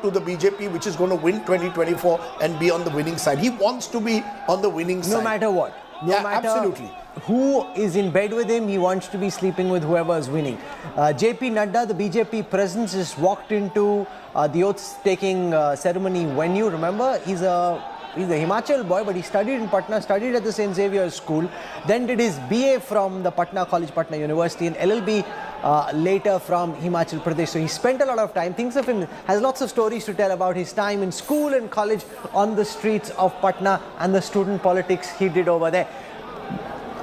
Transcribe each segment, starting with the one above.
to the BJP, which is going to win 2024 and be on the winning side. He wants to be on the winning side. No matter what. No matter absolutely. Who is in bed with him, he wants to be sleeping with whoever is winning. JP Nadda, the BJP president, just walked into the oath-taking ceremony venue. Remember, he's a Himachal boy, but he studied in Patna, studied at the St. Xavier's School, then did his BA from the Patna College, Patna University, and LLB later from Himachal Pradesh. So he spent a lot of time. Thinks of him, has lots of stories to tell about his time in school and college on the streets of Patna and the student politics he did over there.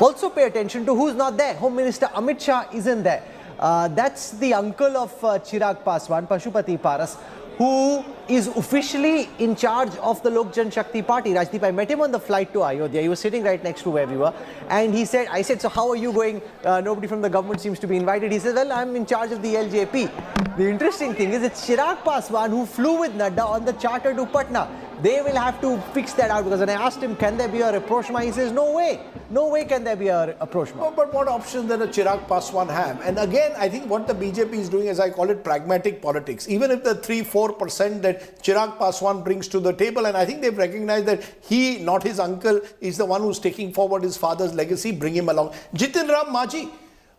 Also pay attention to who's not there. Home Minister Amit Shah isn't there. That's the uncle of Chirag Paswan, Pashupati Paras, who is officially in charge of the Lok Jan Shakti Party. Rajdeep, I met him on the flight to Ayodhya. He was sitting right next to where we were. And he said, I said, so how are you going? Nobody from the government seems to be invited. He said, well, I'm in charge of the LJP. The interesting thing is it's Chirag Paswan who flew with Nadda on the charter to Patna. They will have to fix that out, because when I asked him, can there be a rapprochement? He says, no way. No way can there be a rapprochement. But what options does a Chirag Paswan have? And again, I think what the BJP is doing, as I call it, pragmatic politics. Even if the 3-4% that Chirag Paswan brings to the table, and I think they've recognized that he, not his uncle, is the one who's taking forward his father's legacy, bring him along. Jitin Ram Majhi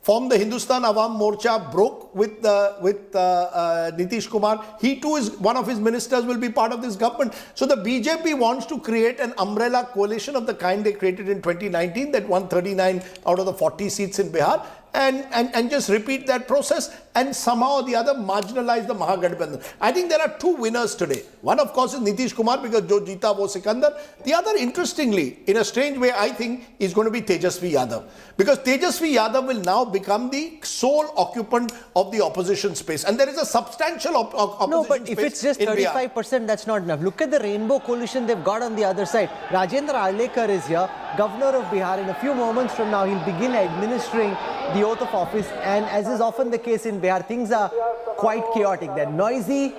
formed the Hindustan Awam Morcha, broke with Nitish Kumar. He too is one of his ministers, will be part of this government. So the BJP wants to create an umbrella coalition of the kind they created in 2019 that won 39 out of the 40 seats in Bihar. And just repeat that process and somehow or the other marginalize the Mahagathbandhan. I think there are two winners today. One, of course, is Nitish Kumar, because Jo Jeeta Wo Sikandar. The other, interestingly, in a strange way, I think, is going to be Tejasvi Yadav. Because Tejasvi Yadav will now become the sole occupant of the opposition space. And there is a substantial opposition space. No, but if it's just 35%, that's not enough. Look at the rainbow coalition they've got on the other side. Rajendra Arlekar is here, governor of Bihar. In a few moments from now, he'll begin administering the oath of office, and as is often the case in Bihar, things are quite chaotic. They're noisy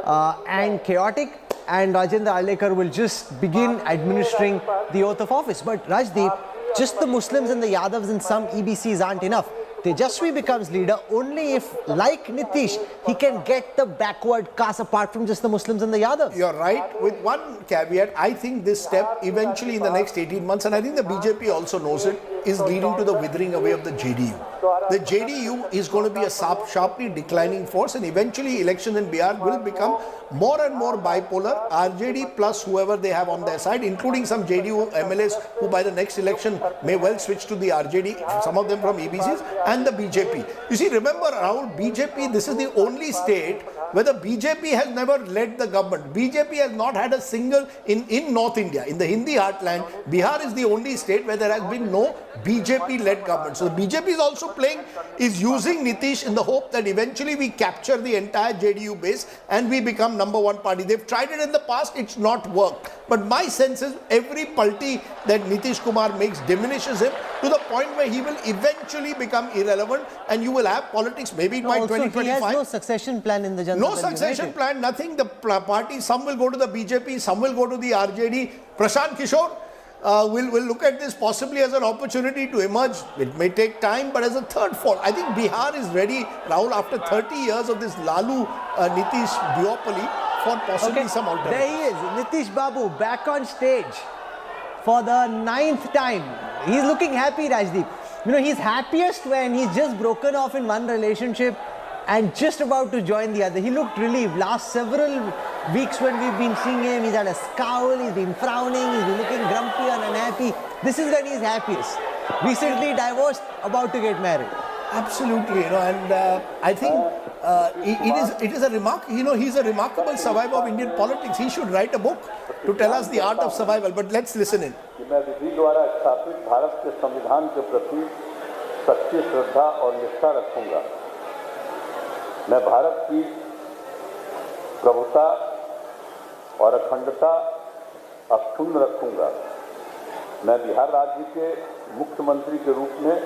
and chaotic, and Rajendra Arlekar will just begin administering the oath of office. But Rajdeep, just the Muslims and the Yadavs and some EBCs aren't enough. Tejasvi becomes leader only if, like Nitish, he can get the backward caste apart from just the Muslims and the Yadavs. You're right. With one caveat, I think this step eventually in the next 18 months, and I think the BJP also knows it, is leading to the withering away of the JDU. The JDU is going to be a sharply declining force, and eventually elections in Bihar will become more and more bipolar. RJD plus whoever they have on their side, including some JDU MLAs who by the next election may well switch to the RJD, some of them from EBCs, and the BJP. You see, remember, Rahul, BJP, this is the only state where the BJP has never led the government. BJP has not had a single, in North India, in the Hindi heartland, Bihar is the only state where there has been no BJP-led government. So the BJP is also is using Nitish in the hope that eventually we capture the entire JDU base and we become #1 party. They've tried it in the past, it's not worked. But my sense is every palti that Nitish Kumar makes diminishes him to the point where he will eventually become irrelevant, and you will have politics maybe by 2025. He has no succession plan in the Janata. No succession plan, nothing. The party, some will go to the BJP, some will go to the RJD. Prashant Kishore will look at this possibly as an opportunity to emerge. It may take time, but as a third fall. I think Bihar is ready, Rahul, after 30 years of this Lalu Nitish duopoly, for possibly some alternative. There he is, Nitish Babu, back on stage for the 9th time. He's looking happy, Rajdeep. You know, he's happiest when he's just broken off in one relationship and just about to join the other. He looked relieved. Last several weeks when we've been seeing him, he's had a scowl, he's been frowning, he's been looking grumpy and unhappy. This is when he's happiest. Recently divorced, about to get married. Absolutely, you know, and I think it is a remark. You know, he's a remarkable survivor of Indian politics. He should write a book to tell us the art of survival. But let's listen in. मैं विधि द्वारा स्थापित भारत के संविधान के प्रति सच्ची श्रद्धा और निष्ठा रखूंगा। मैं भारत की प्रभुता और अखंडता अक्षुण्ण रखूंगा। मैं बिहार राज्य के मुख्यमंत्री के रूप में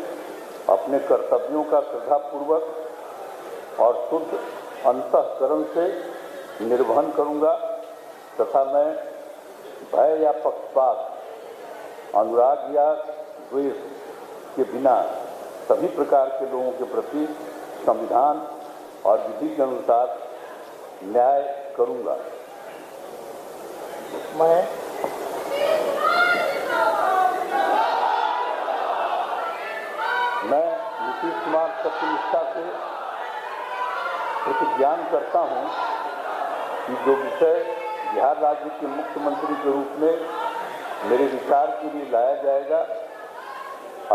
अपने कर्तव्यों का श्रद्धापूर्वक और शुद्ध अंतःकरण से निर्वहन करूंगा तथा मैं भय या पक्षपात, अनुराग या द्वेष के बिना सभी प्रकार के लोगों के प्रति संविधान और विधि के अनुसार न्याय करूंगा। मैं नीतीश कुमार सत्यनिष्ठा से प्रतिज्ञान करता हूं कि जो विषय बिहार राज्य के मुख्यमंत्री के रूप में मेरे विचार के लिए लाया जाएगा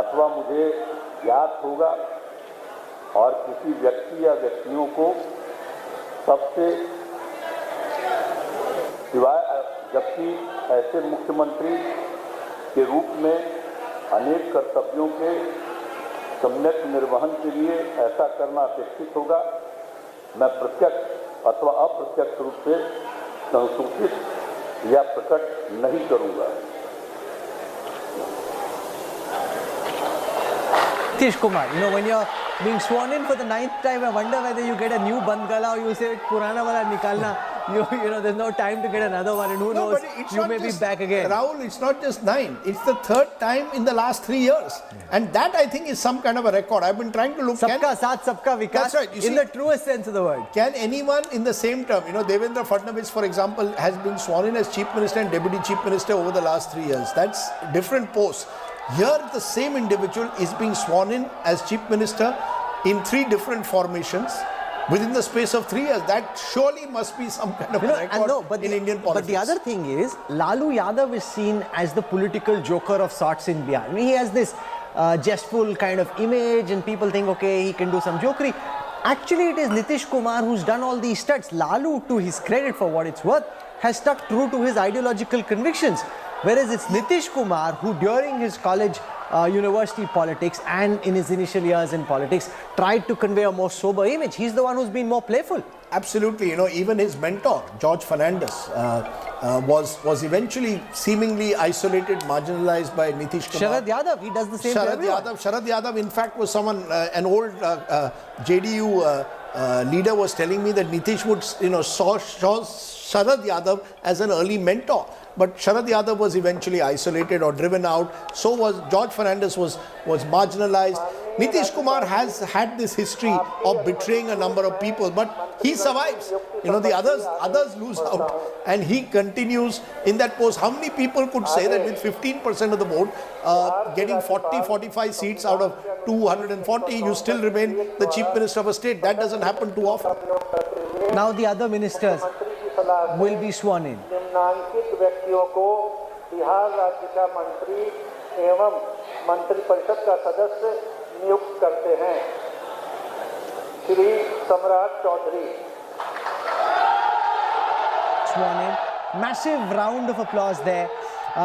अथवा मुझे ज्ञात होगा और किसी व्यक्ति या व्यक्तियों को सबसे सिवाय, जबकि ऐसे मुख्यमंत्री के रूप में अनेक कर्तव्यों के सम्यक निर्वहन के लिए ऐसा करना अपेक्षित होगा, मैं प्रत्यक्ष अथवा अप्रत्यक्ष रूप से संसूचित या प्रकट नहीं करूंगा। Nitish Kumar, you know, when you're being sworn in for the 9th time, I wonder whether you get a new bandgala or you say purana wala nikalna. You know, there's no time to get another one, and who knows, you may be back again. Rahul, it's not just 9. It's the 3rd time in the last 3 years. And that, I think, is some kind of a record. I've been trying to look... Sabka saath, sabka vikas. That's right. You in the truest sense of the word. Can anyone in the same term, you know, Devendra Fadnavis, for example, has been sworn in as Chief Minister and Deputy Chief Minister over the last 3 years. That's different posts. Here, the same individual is being sworn in as Chief Minister in 3 different formations within the space of 3 years. That surely must be some kind of a record in Indian politics. But the other thing is, Lalu Yadav is seen as the political joker of sorts in Bihar. I mean, he has this jestful kind of image and people think, okay, he can do some jokery. Actually, it is Nitish Kumar who's done all these stunts. Lalu, to his credit for what it's worth, has stuck true to his ideological convictions. Whereas it's Nitish Kumar who, during his college university politics and in his initial years in politics, tried to convey a more sober image. He's the one who's been more playful. Absolutely. You know, even his mentor, George Fernandes, was eventually seemingly isolated, marginalized by Nitish Kumar. Sharad Yadav, he does the same to everyone. Sharad Yadav, in fact, was someone, an old JDU leader was telling me that Nitish would, you know, saw Sharad Yadav as an early mentor. But Sharad Yadav was eventually isolated or driven out. So was George Fernandes was marginalized. Nitish Kumar has had this history of betraying a number of people, but he survives. You know, the others lose out, and he continues in that post. How many people could say that with 15% of the vote, getting 40-45 seats out of 240, you still remain the Chief Minister of a state? That doesn't happen too often. Now the other ministers will be sworn in. निम्नांकित व्यक्तियों को बिहार राज्य का मंत्री एवं मंत्रिपरिषद का सदस्य नियुक्त करते हैं। श्री सम्राट Chaudhary. Sworn in. Massive round of applause there.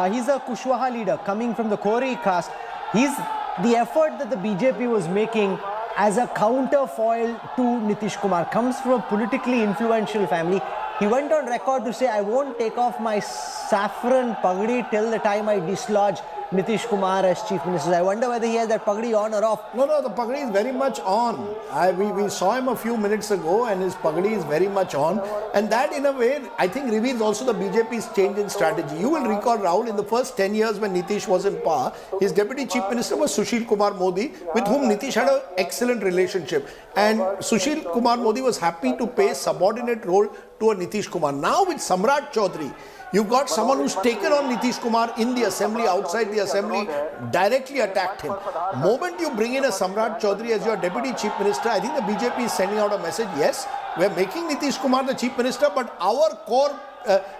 He's a Kushwaha leader coming from the Kori caste. He's the effort that the BJP was making as a counterfoil to Nitish Kumar. Comes from a politically influential family. He went on record to say, I won't take off my saffron pagdi till the time I dislodge Nitish Kumar as Chief Minister. I wonder whether he has that pagdi on or off. No, the pagdi is very much on. We saw him a few minutes ago and his pagdi is very much on. And that, in a way, I think reveals also the BJP's change in strategy. You will recall, Rahul, in the first 10 years when Nitish was in power, his Deputy Chief Minister was Sushil Kumar Modi, with whom Nitish had an excellent relationship. And Sushil Kumar Modi was happy to pay subordinate role to a Nitish Kumar. Now with Samrat Chaudhary, you've got someone who's taken on Nitish Kumar in the assembly, outside the assembly, directly attacked him. Moment you bring in a Samrat Chaudhary as your Deputy Chief Minister, I think the BJP is sending out a message, yes, we're making Nitish Kumar the Chief Minister, but our core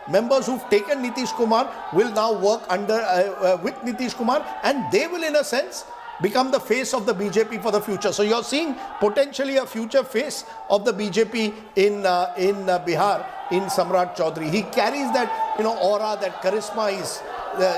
members who've taken Nitish Kumar will now work under with Nitish Kumar, and they will, in a sense, become the face of the BJP for the future. So you're seeing potentially a future face of the BJP in Bihar, in Samrat Chaudhary. He carries that, you know, aura, that charisma. He's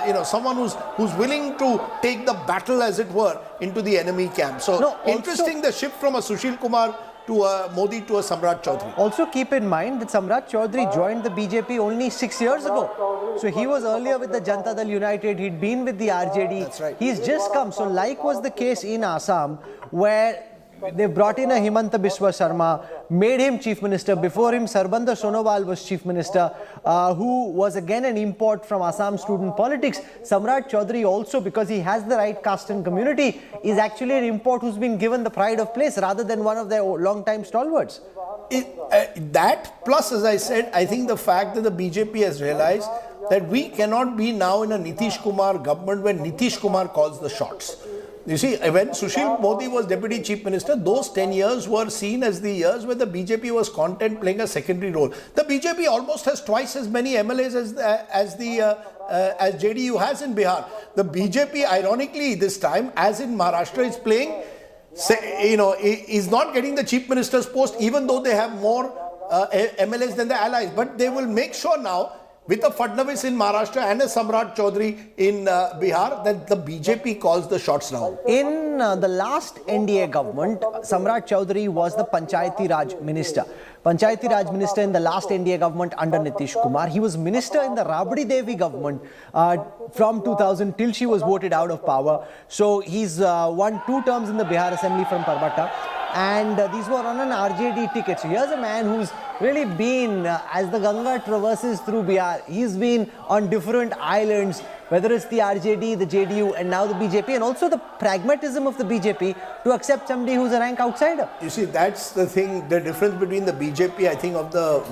you know, someone who's willing to take the battle, as it were, into the enemy camp. So interesting, the shift from a Sushil Kumar to a Modi to a Samrat Chaudhary. Also keep in mind that Samrat Chaudhary joined the BJP only 6 years ago. So he was earlier with the Janata Dal United, he'd been with the RJD. That's right. He's just come. So like was the case in Assam, where they brought in a Himanta Biswa Sarma, made him Chief Minister. Before him, Sarbandar Sonowal was Chief Minister, who was again an import from Assam student politics. Samrat Chaudhary also, because he has the right caste and community, is actually an import who's been given the pride of place rather than one of their long-time stalwarts. That plus, as I said, I think the fact that the BJP has realized that we cannot be now in a Nitish Kumar government when Nitish Kumar calls the shots. You see, when Sushil Modi was Deputy Chief Minister, those 10 years were seen as the years where the BJP was content playing a secondary role. The BJP almost has twice as many MLAs as JDU has in Bihar. The BJP, ironically, this time, as in Maharashtra, is playing, is not getting the Chief Minister's post, even though they have more MLAs than the allies. But they will make sure now, with a Fadnavis in Maharashtra and a Samrat Chaudhary in Bihar, that the BJP calls the shots now. In the last N.D.A. government, Samrat Chaudhary was the Panchayati Raj Minister. Panchayati Raj Minister in the last N.D.A. government under Nitish Kumar. He was Minister in the Rabdi Devi government from 2000 till she was voted out of power. So he's won 2 terms in the Bihar Assembly from Parbata. And these were on an RJD ticket. So here's a man who's really been, as the Ganga traverses through Bihar, he's been on different islands, whether it's the RJD, the JDU, and now the BJP, and also the pragmatism of the BJP to accept somebody who's a rank outsider. You see, that's the thing, the difference between the BJP, I think, of the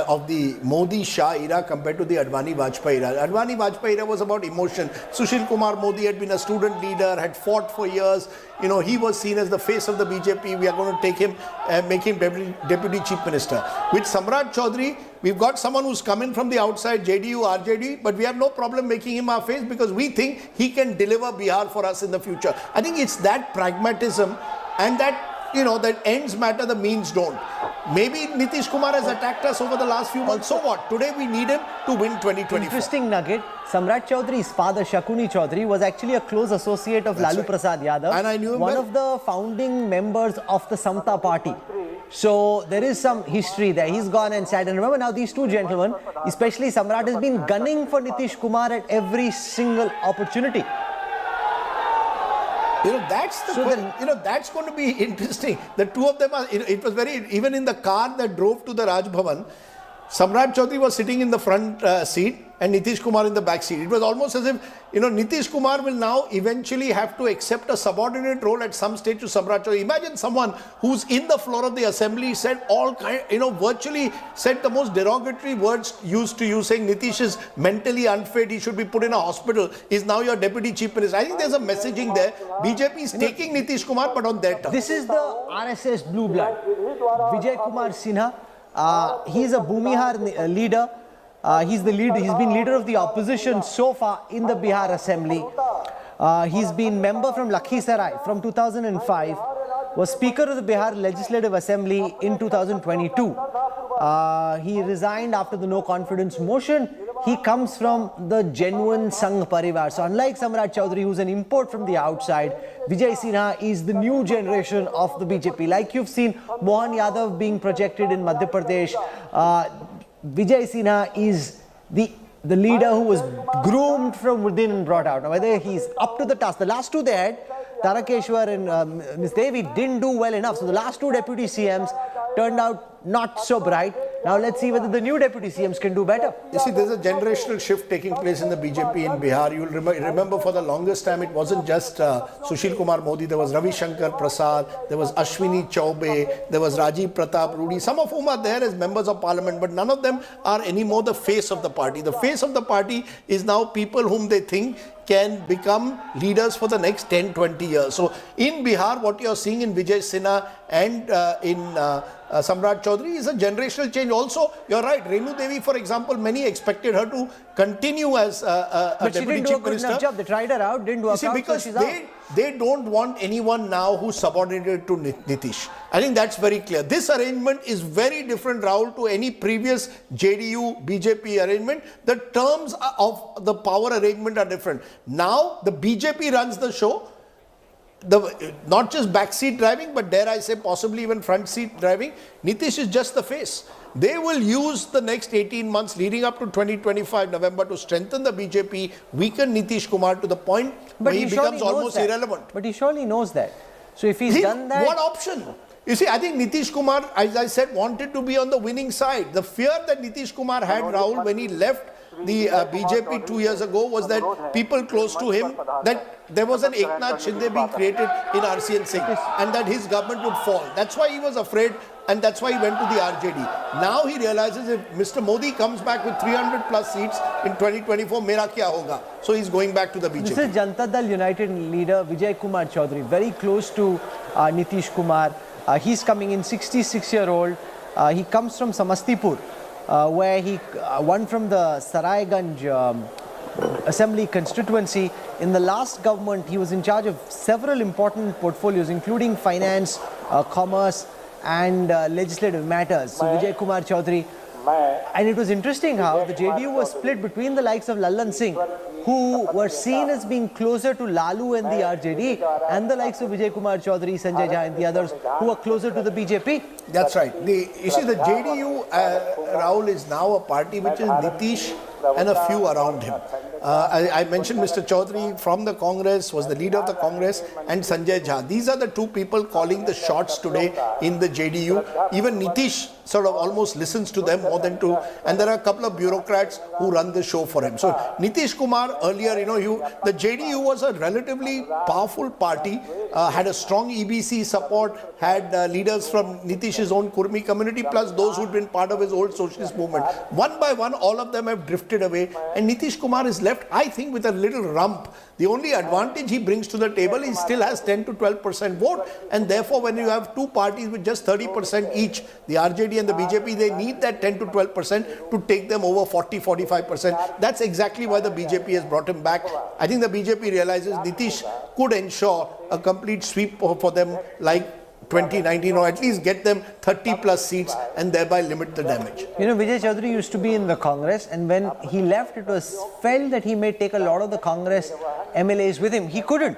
of the Modi-Shah era compared to the Advani-Vajpayee era. Advani-Vajpayee era was about emotion. Sushil Kumar Modi had been a student leader, had fought for years. You know, he was seen as the face of the BJP. We are going to take him, make him Deputy Chief Minister. With Samrat Chaudhary, we've got someone who's come in from the outside, JDU, RJD, but we have no problem making him our face because we think he can deliver Bihar for us in the future. I think it's that pragmatism and that, that ends matter, the means don't. Maybe Nitish Kumar has attacked us over the last few months. So what? Today we need him to win 2024. Interesting nugget. Samrat Chaudhary's father, Shakuni Chaudhary, was actually a close associate of Lalu Prasad Yadav. And I knew him one of the founding members of the Samta party. So there is some history there. He's gone and sat. And remember now these two gentlemen, especially Samrat, has been gunning for Nitish Kumar at every single opportunity. That's that's going to be interesting. The two of them are, it was very, even in the car that drove to the Raj Bhavan, Samrat Chaudhary was sitting in the front seat and Nitish Kumar in the back seat. It was almost as if, Nitish Kumar will now eventually have to accept a subordinate role at some stage to Samrat Chaudhary. Imagine someone who's in the floor of the assembly said virtually said the most derogatory words used to you, saying Nitish is mentally unfit, he should be put in a hospital, is now your Deputy Chief Minister. I think there's a messaging there. BJP is taking Nitish Kumar, but on their terms. This is the RSS blue blood. Vijay Kumar Sinha. He's a Bhumihar leader. He's been leader of the opposition so far in the Bihar Assembly. He's been member from Lakhisarai from 2005. Was Speaker of the Bihar Legislative Assembly in 2022. He resigned after the no confidence motion. He comes from the genuine Sangh Parivar. So unlike Samrat Chaudhary, who's an import from the outside, Vijay Sinha is the new generation of the BJP. Like you've seen Mohan Yadav being projected in Madhya Pradesh, Vijay Sinha is the leader who was groomed from within and brought out. Now whether he's up to the task, the last two they had, Tarakeshwar and Ms. Devi didn't do well enough. So the last two deputy CMs turned out not so bright. Now let's see whether the new deputy CMs can do better. You see, there's a generational shift taking place in the BJP in Bihar. You will remember for the longest time it wasn't just Sushil Kumar Modi. There was Ravi Shankar Prasad, there was Ashwini Chaubey, there was Rajiv Pratap Rudy, some of whom are there as members of parliament, but none of them are anymore the face of the party. The face of the party is now people whom they think can become leaders for the next 10-20 years. So in Bihar, what you're seeing in Vijay Sinha and in Samrat Chaudhary is a generational change. Also, you're right, Renu Devi, for example, many expected her to continue as a but Deputy she didn't Chief do a good Minister. enough job. They tried her out, didn't work out. Because so she's out. they don't want anyone now who's subordinated to Nitish. I think that's very clear. This arrangement is very different, Rahul, to any previous JDU BJP arrangement. The terms of the power arrangement are different. Now the BJP runs the show. Not just backseat driving, but dare I say possibly even front seat driving. Nitish is just the face. They will use the next 18 months leading up to 2025 November to strengthen the BJP, weaken Nitish Kumar to the point where he becomes almost irrelevant. But he surely knows that. So if he's done that... What option? You see, I think Nitish Kumar, as I said, wanted to be on the winning side. The fear that Nitish Kumar had, Rahul, when he left the BJP 2 years ago was that people close to him, that there was an Eknath Shinde being created in RCN Singh and that his government would fall. That's why he was afraid and that's why he went to the RJD. Now he realizes if Mr. Modi comes back with 300 plus seats in 2024, mera kya hoga? So he's going back to the BJP. This is Janata Dal United leader Vijay Kumar Chaudhary, very close to Nitish Kumar. He's coming in, 66-year-old. He comes from Samastipur, where he won from the Saraiganj Assembly constituency. In the last government, he was in charge of several important portfolios, including finance, commerce, and legislative matters. So Vijay Kumar Chaudhary. And it was interesting how the JDU was split between the likes of Lalan Singh, who were seen as being closer to Lalu and the RJD, and the likes of Vijay Kumar Chaudhary, Sanjay Jha, and the others who were closer to the BJP. That's right. You see, the JDU, Rahul, is now a party which is Nitish and a few around him. I mentioned Mr. Chaudhary from the Congress, was the leader of the Congress, and Sanjay Jha. These are the two people calling the shots today in the JDU. Even Nitish sort of almost listens to them more than to, and there are a couple of bureaucrats who run the show for him. So Nitish Kumar earlier, the JDU was a relatively powerful party, had a strong EBC support, had leaders from Nitish's own Kurmi community, plus those who'd been part of his old socialist movement. One by one, all of them have drifted away, and Nitish Kumar is left, I think, with a little rump. The only advantage he brings to the table, he still has 10 to 12% vote, and therefore when you have two parties with just 30% each, the RJD and the BJP, they need that 10 to 12% to take them over 40-45%. That's exactly why the BJP has brought him back. I think the BJP realizes Nitish could ensure a complete sweep for them like 2019, or at least get them 30 plus seats and thereby limit the damage. Vijay Chaudhary used to be in the Congress, and when he left, it was felt that he may take a lot of the Congress MLAs with him. He couldn't.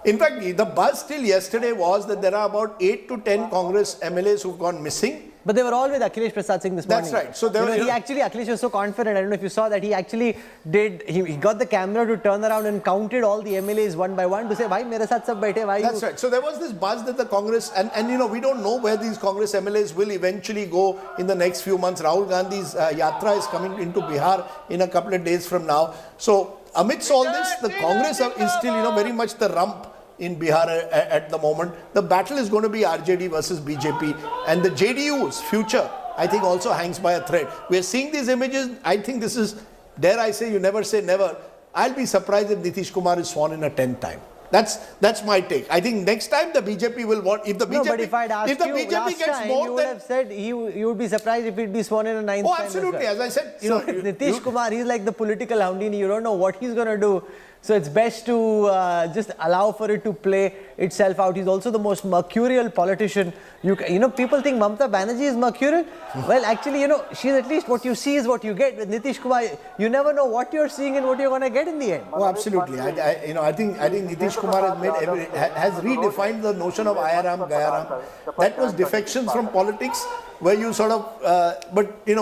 In fact, the buzz till yesterday was that there are about 8 to 10 Congress MLAs who've gone missing. But they were all with Akhilesh Prasad Singh this morning. That's right. So Akhilesh was so confident. I don't know if you saw that. He actually did. He got the camera to turn around and counted all the MLAs one by one to say, "Bhai, mere saath sab baithe." Why? That's right. So there was this buzz that the Congress and we don't know where these Congress MLAs will eventually go in the next few months. Rahul Gandhi's yatra is coming into Bihar in a couple of days from now. So amidst all this, the Congress is still very much the rump in Bihar at the moment. The battle is going to be RJD versus BJP, and the JDU's future, I think, also hangs by a thread. We are seeing these images. I think this is, dare I say, you never say never. I'll be surprised if Nitish Kumar is sworn in a 10th time. That's my take. I think next time the BJP will want, if the BJP, but if I'd asked if the you BJP last gets time, more you than, would have said you would be surprised if he'd be sworn in a 9th time. Oh, absolutely. As I said, Nitish Kumar, he's like the political Houdini. You don't know what he's going to do. So it's best to just allow for it to play itself out. He's also the most mercurial politician. People think Mamata Banerjee is mercurial. Well, actually, she's at least what you see is what you get. With Nitish Kumar, you never know what you're seeing and what you're going to get in the end. Oh, absolutely. I think Nitish Kumar has redefined the notion of Ayaram, Gayaram. That was defections from politics, where you sort of,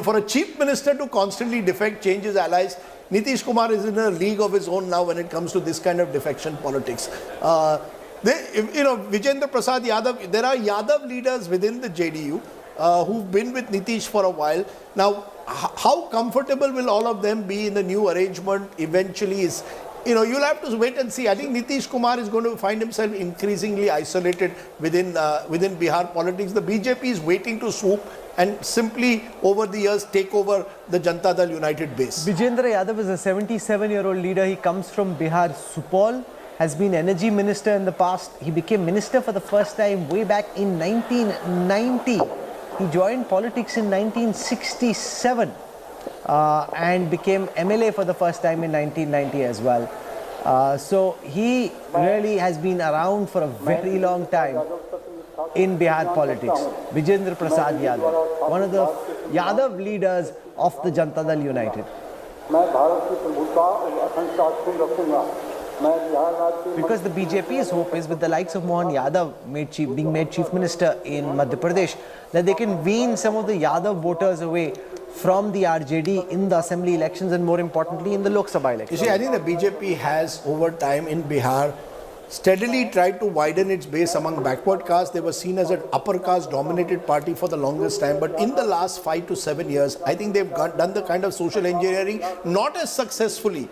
for a chief minister to constantly defect, change his allies, Nitish Kumar is in a league of his own now when it comes to this kind of defection politics. Vijay Prasad Yadav, there are Yadav leaders within the JDU who've been with Nitish for a while. Now, how comfortable will all of them be in the new arrangement eventually is, you'll have to wait and see. I think Nitish Kumar is going to find himself increasingly isolated within Bihar politics. The BJP is waiting to swoop and simply over the years take over the Janata Dal United base. Vijendra Yadav is a 77-year-old leader. He comes from Bihar, Supol, has been energy minister in the past. He became minister for the first time way back in 1990. He joined politics in 1967 and became MLA for the first time in 1990 as well. So he really has been around for a very long time in Bihar politics. Vijendra Prasad Yadav, one of the Yadav leaders of the Janata Dal United. Because the BJP's hope is, with the likes of Mohan Yadav being made chief minister in Madhya Pradesh, that they can wean some of the Yadav voters away from the RJD in the assembly elections and, more importantly, in the Lok Sabha elections. You see, I think the BJP has over time in Bihar steadily tried to widen its base among backward castes. They were seen as an upper caste dominated party for the longest time, but in the last 5 to 7 years, I think they've done the kind of social engineering not as successfully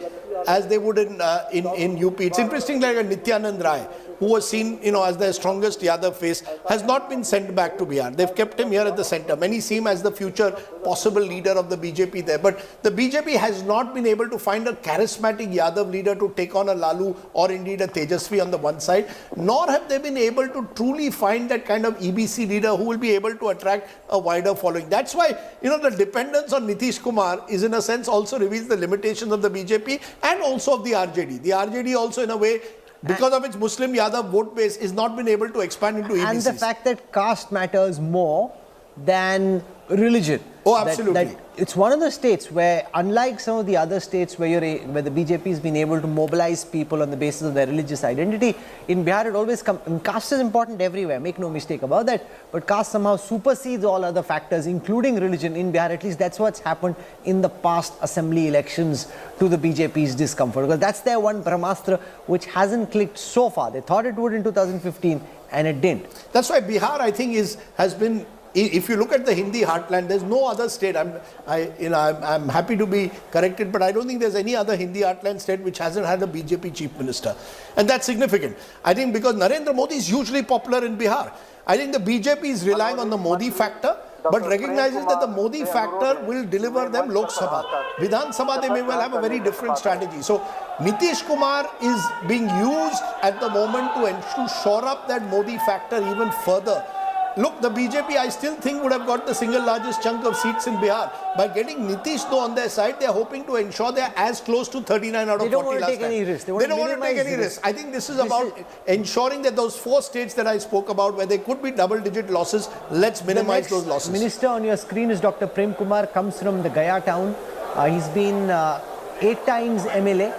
as they would in UP. It's interesting, like a Nityanand Rai, who was seen, as the strongest Yadav face, has not been sent back to Bihar. They've kept him here at the center. Many see him as the future possible leader of the BJP there. But the BJP has not been able to find a charismatic Yadav leader to take on a Lalu or indeed a Tejasvi on the one side, nor have they been able to truly find that kind of EBC leader who will be able to attract a wider following. That's why, the dependence on Nitish Kumar is in a sense also reveals the limitations of the BJP and also of the RJD. The RJD also in a way, because of its Muslim Yadav vote base, is not been able to expand into EBCs. And the fact that caste matters more than religion. Oh, absolutely. That it's one of the states where, unlike some of the other states where the BJP has been able to mobilize people on the basis of their religious identity, in Bihar it always comes. Caste is important everywhere, make no mistake about that. But caste somehow supersedes all other factors, including religion in Bihar. At least that's what's happened in the past assembly elections to the BJP's discomfort. Because that's their one Brahmastra which hasn't clicked so far. They thought it would in 2015 and it didn't. That's why Bihar, I think, has been. If you look at the Hindi heartland, there's no other state. I'm happy to be corrected, but I don't think there's any other Hindi heartland state which hasn't had a BJP chief minister, and that's significant. I think because Narendra Modi is hugely popular in Bihar. I think the BJP is relying on the Modi factor, but recognizes that the Modi factor will deliver them Lok Sabha. Vidhan Sabha, they may well have a very different strategy. So Nitish Kumar is being used at the moment to shore up that Modi factor even further. Look, the BJP, I still think, would have got the single largest chunk of seats in Bihar. By getting Nitish though on their side, they are hoping to ensure they are as close to 39 out of 40 last time. They don't want to take any risk. They don't want to take any risk. I think this is about ensuring that those 4 states that I spoke about, where there could be double-digit losses, let's minimize those losses. The minister on your screen is Dr. Prem Kumar, comes from the Gaya town. He's been 8 times MLA,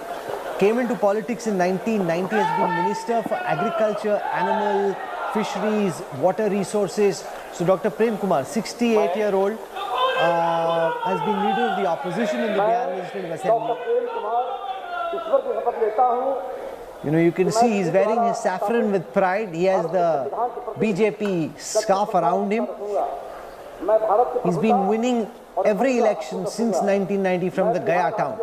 came into politics in 1990, has been Minister for Agriculture, Animal Fisheries, Water Resources. So Dr. Prem Kumar, 68-year-old, has been leader of the opposition in the Bihar Legislative Assembly. You can see he's wearing his saffron with pride. He has the BJP scarf around him. He's been winning every election since 1990 from the Gaya town.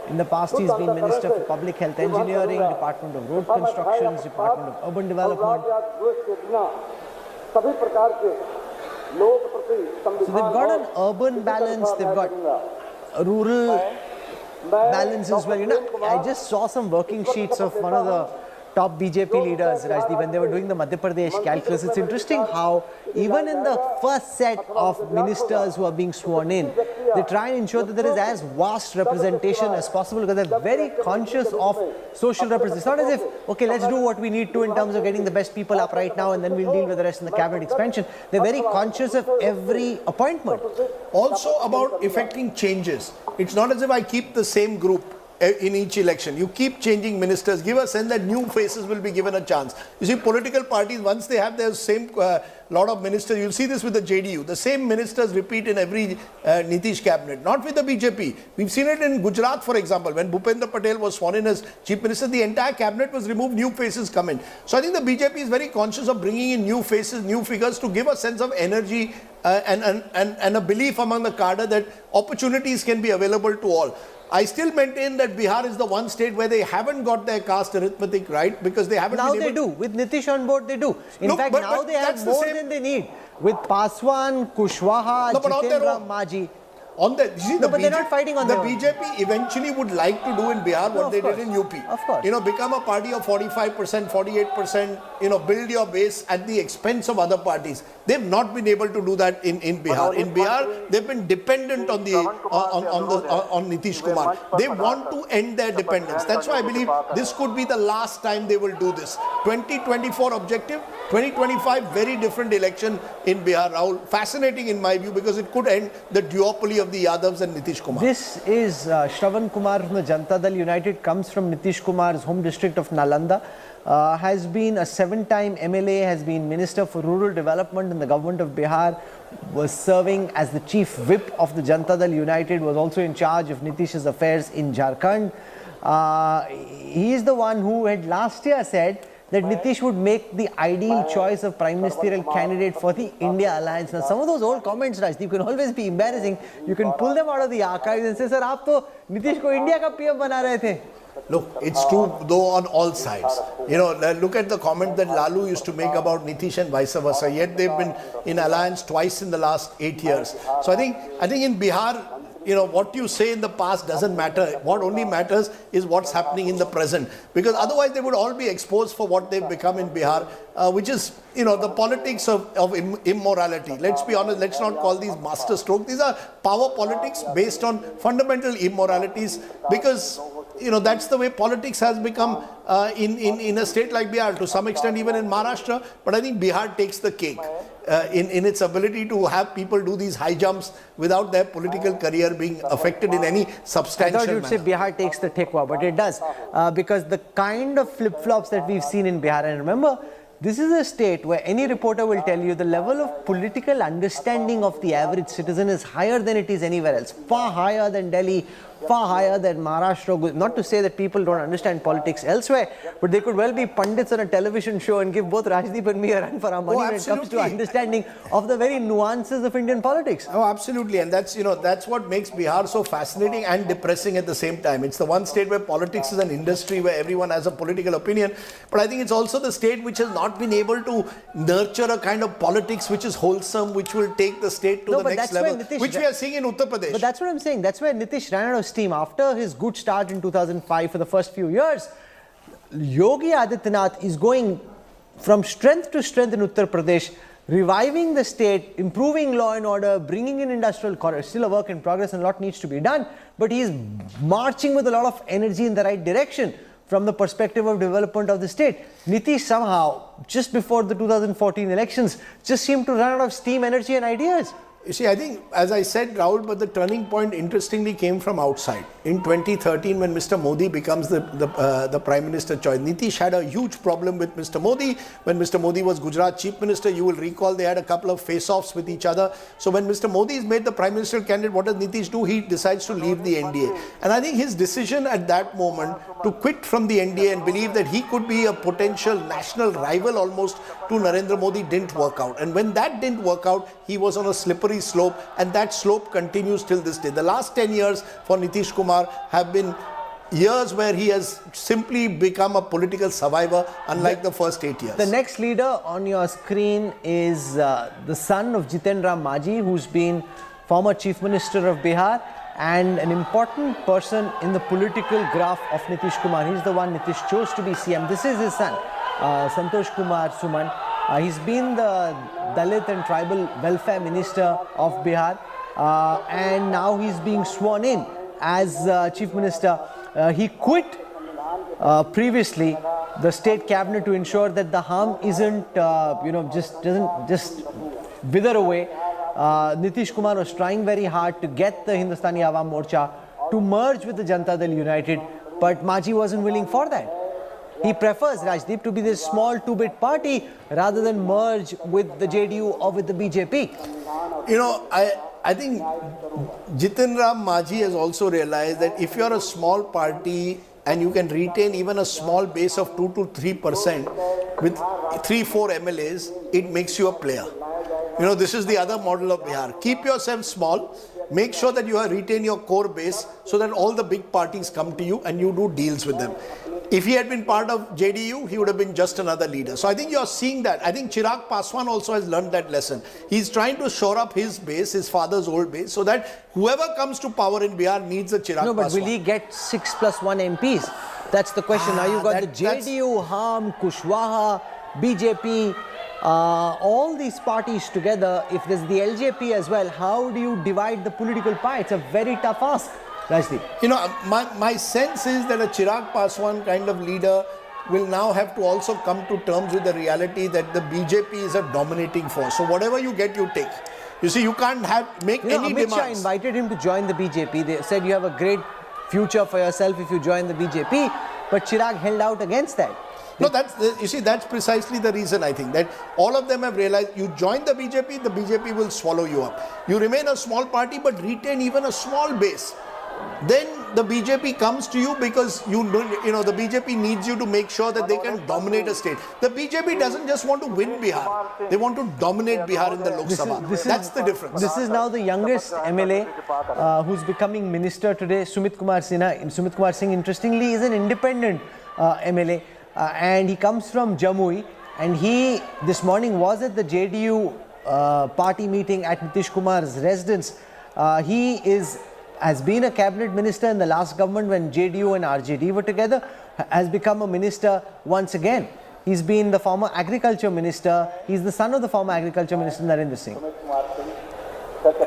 In the past, he's been Minister for Public Health Engineering, Department of Road Constructions, Department of Urban Development. So they've got an urban balance, they've got a rural balance as well. I just saw some working sheets of one of the top BJP leaders, Rajdeep, when they were doing the Madhya Pradesh calculus. It's interesting how even in the first set of ministers who are being sworn in, they try and ensure that there is as vast representation as possible, because they're very conscious of social representation. It's not as if, okay, let's do what we need to in terms of getting the best people up right now and then we'll deal with the rest in the cabinet expansion. They're very conscious of every appointment. Also about effecting changes. It's not as if I keep the same group in each election. You keep changing ministers, give a sense that new faces will be given a chance. You see, political parties, once they have their same lot of ministers, you'll see this with the JDU. The same ministers repeat in every Nitish cabinet, not with the BJP. We've seen it in Gujarat, for example, when Bhupendra Patel was sworn in as chief minister, the entire cabinet was removed, new faces come in. So I think the BJP is very conscious of bringing in new faces, new figures to give a sense of energy and a belief among the cadre that opportunities can be available to all. I still maintain that Bihar is the one state where they haven't got their caste arithmetic right, because they haven't now been able. They do. With Nitish on board, they do. In fact, now they have more than they need. With Paswan, Kushwaha, Jitendra, Maji. But they're not fighting on the their own. BJP eventually would like to do in Bihar what they did in UP. Of course. Become a party of 45%, 48%, build your base at the expense of other parties. They've not been able to do that in Bihar. In Bihar, they've been dependent on Nitish Kumar. They want to end their dependence. That's why I believe this could be the last time they will do this. 2024 objective, 2025 very different election in Bihar, Rahul. Fascinating in my view, because it could end the duopoly of the Yadavs and Nitish Kumar. This is Shravan Kumar from the Janata Dal United, comes from Nitish Kumar's home district of Nalanda. Has been a 7-time MLA, has been Minister for Rural Development in the government of Bihar, was serving as the chief whip of the Janata Dal United, was also in charge of Nitish's affairs in Jharkhand. He is the one who had last year said that Nitish would make the ideal choice of prime ministerial candidate for the India alliance. Now, some of those old comments, Rajdeep, can always be embarrassing. You can pull them out of the archives and say, sir, आप तो नीतीश को India का PM बना रहे थे. Look, it's true though on all sides. You know, look at the comment that Lalu used to make about Nitish and vice versa. Yet they've been in alliance twice in the last 8 years. So I think in Bihar, you know, what you say in the past doesn't matter. What only matters is what's happening in the present. Because otherwise they would all be exposed for what they've become in Bihar, which is, you know, the politics of immorality. Let's be honest, let's not call these master stroke. These are power politics based on fundamental immoralities, because, you know, that's the way politics has become in a state like Bihar, to some extent even in Maharashtra. But I think Bihar takes the cake in its ability to have people do these high jumps without their political career being affected in any substantial I thought you'd manner. say Bihar takes the tekwa, but it does. Because the kind of flip-flops that we've seen in Bihar, and remember, this is a state where any reporter will tell you the level of political understanding of the average citizen is higher than it is anywhere else. Far higher than Delhi, far higher than Maharashtra. Not to say that people don't understand politics elsewhere, but they could well be pundits on a television show and give both Rajdeep and me a run for our money when it comes to understanding of the very nuances of Indian politics. Oh, absolutely. And that's, you know, that's what makes Bihar so fascinating and depressing at the same time. It's the one state where politics is an industry, where everyone has a political opinion. But I think it's also the state which has not been able to nurture a kind of politics which is wholesome, which will take the state to the next level, which we are seeing in Uttar Pradesh. But that's what I'm saying. That's where Nitish ran out of steam. After his good start in 2005 for the first few years, Yogi Adityanath is going from strength to strength in Uttar Pradesh, reviving the state, improving law and order, bringing in industrial corridor. Still a work in progress and a lot needs to be done, but he is marching with a lot of energy in the right direction from the perspective of development of the state. Nitish somehow, just before the 2014 elections, just seemed to run out of steam, energy and ideas. You see, I think, as I said, Rahul, but the turning point interestingly came from outside. In 2013, when Mr. Modi becomes the Prime Minister choice, Nitish had a huge problem with Mr. Modi. When Mr. Modi was Gujarat Chief Minister, you will recall they had a couple of face-offs with each other. So when Mr. Modi is made the Prime Minister candidate, what does Nitish do? He decides to leave the NDA. And I think his decision at that moment to quit from the NDA and believe that he could be a potential national rival almost to Narendra Modi didn't work out. And when that didn't work out, he was on a slippery slope, and that slope continues till this day. The last 10 years for Nitish Kumar have been years where he has simply become a political survivor, unlike the first 8 years. The next leader on your screen is the son of Jiten Ram Majhi, who's been former Chief Minister of Bihar and an important person in the political graph of Nitish Kumar. He's the one Nitish chose to be CM. This is his son, Santosh Kumar Suman. He's been the Dalit and Tribal Welfare Minister of Bihar, and now he's being sworn in as Chief Minister. He quit previously the state cabinet to ensure that the harm isn't, doesn't just wither away. Nitish Kumar was trying very hard to get the Hindustani Awam Morcha to merge with the Janata Dal United, but Majhi wasn't willing for that. He prefers, Rajdeep, to be this small two-bit party rather than merge with the JDU or with the BJP. You know, I think Jiten Ram Majhi has also realized that if you're a small party and you can retain even a small base of 2 to 3% with 3-4 MLAs, it makes you a player. You know, this is the other model of Bihar. Keep yourself small, make sure that you retain your core base so that all the big parties come to you and you do deals with them. If he had been part of JDU, he would have been just another leader. So I think you're seeing that. I think Chirag Paswan also has learned that lesson. He's trying to shore up his base, his father's old base, so that whoever comes to power in Bihar needs a Chirag Paswan. No, but will he get 6+1 MPs? That's the question. Now you've got the JDU, Ham, Kushwaha, BJP, all these parties together. If there's the LJP as well, how do you divide the political pie? It's a very tough ask. Rajdeep. You know, my sense is that a Chirag Paswan kind of leader will now have to also come to terms with the reality that the BJP is a dominating force. So whatever you get, you take. You see, you can't make any Amit Shah demands. invited him to join the BJP. They said you have a great future for yourself if you join the BJP. But Chirag held out against that. No, that's precisely the reason, I think, that all of them have realized you join the BJP will swallow you up. You remain a small party but retain even a small base. Then the BJP comes to you because the BJP needs you to make sure that they can dominate a state. The BJP doesn't just want to win Bihar; they want to dominate Bihar in the Lok Sabha. That's the difference. This is now the youngest MLA who's becoming minister today, Sumit Kumar Sinha. Sumit Kumar Singh, interestingly, is an independent MLA, and he comes from Jamui. And he, this morning, was at the JDU party meeting at Nitish Kumar's residence. He has been a cabinet minister in the last government when JDU and RJD were together, has become a minister once again. He's been the former agriculture minister. He's the son of the former agriculture minister, Narendra Singh.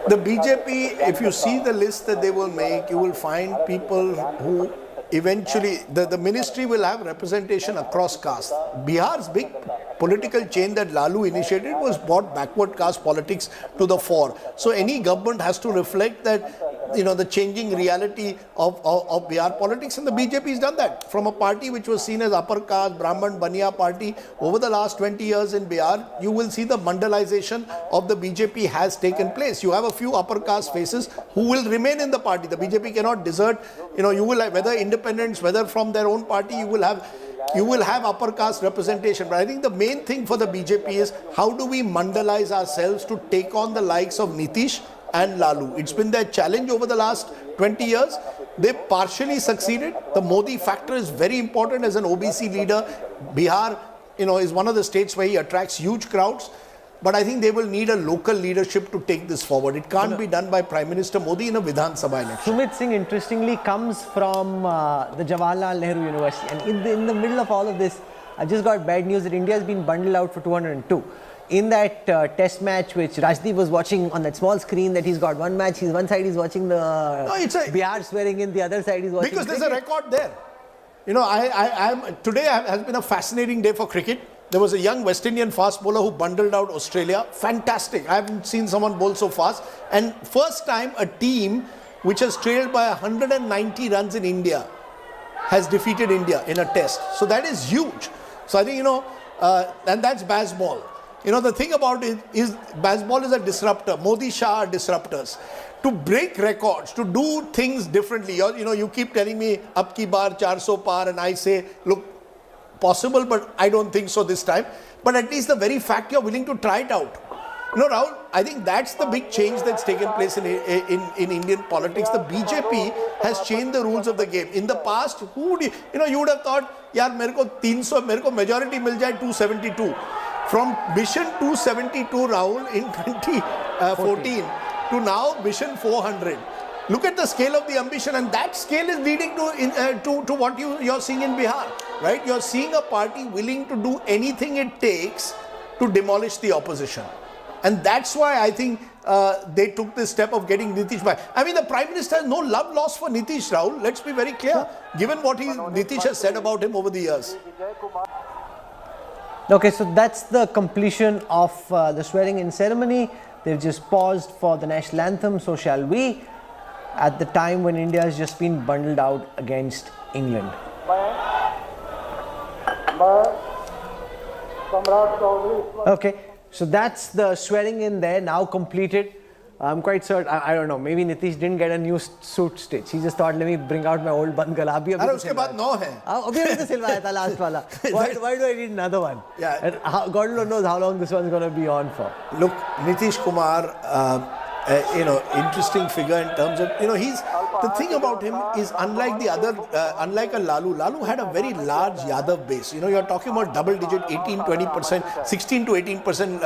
The BJP, if you see the list that they will make, you will find people who eventually, the ministry will have representation across caste. Bihar's big political change that Lalu initiated was brought backward caste politics to the fore. So any government has to reflect that, the changing reality of Bihar politics, and the BJP has done that. From a party which was seen as upper caste, Brahman, Baniya party, over the last 20 years in Bihar, you will see the mandalization of the BJP has taken place. You have a few upper caste faces who will remain in the party. The BJP cannot desert. You will have, whether independents, whether from their own party, you will have upper caste representation. But I think the main thing for the BJP is how do we mandalize ourselves to take on the likes of Nitish and Lalu. It's been their challenge over the last 20 years. They partially succeeded. The Modi factor is very important as an OBC leader. Bihar, is one of the states where he attracts huge crowds. But I think they will need a local leadership to take this forward. It can't be done by Prime Minister Modi in a Vidhan Sabha election. Sumit Singh, interestingly, comes from the Jawaharlal Nehru University. And in the middle of all of this, I just got bad news that India has been bundled out for 202. In that test match which Rajdeep was watching on that small screen, that he's got one match, one side he's watching the Bihar swearing in, the other side he's watching because there's a record there. Today has been a fascinating day for cricket. There was a young West Indian fast bowler who bundled out Australia. Fantastic. I haven't seen someone bowl so fast. And first time a team which has trailed by 190 runs in India has defeated India in a test. So that is huge. So I think, and that's Bazball. The thing about it is Bazball is a disruptor. Modi, Shah are disruptors. To break records, to do things differently. You keep telling me, ab ki baar 400 par, and I say, look, possible, but I don't think so this time. But at least the very fact you're willing to try it out. Rahul, I think that's the big change that's taken place in Indian politics. The BJP has changed the rules of the game. In the past, you would have thought, yaar, mere ko 300, mere ko majority mil jaye 272. From Mission 272, Rahul, in 2014 to now Mission 400. Look at the scale of the ambition, and that scale is leading to what you're seeing in Bihar, right? You're seeing a party willing to do anything it takes to demolish the opposition. And that's why I think they took this step of getting Nitish back. I mean, the Prime Minister has no love lost for Nitish, Rahul. Let's be very clear, given what Nitish has said about him over the years. Okay, so that's the completion of the swearing-in ceremony. They've just paused for the national anthem, so shall we, at the time when India has just been bundled out against England. Okay, so that's the swearing-in there, now completed. I'm quite certain, I don't know, maybe Nitish didn't get a new suit stitch. He just thought, let me bring out my old bandgala. Uske baad 9 hai. Abhi to silvaya tha last wala. Why do I need another one? Yeah. And God alone knows how long this one's going to be on for. Look, Nitish Kumar, interesting figure in terms of, the thing about him is unlike a Lalu. Lalu had a very large Yadav base. You're talking about double digit, 18, 20%, 16 to 18%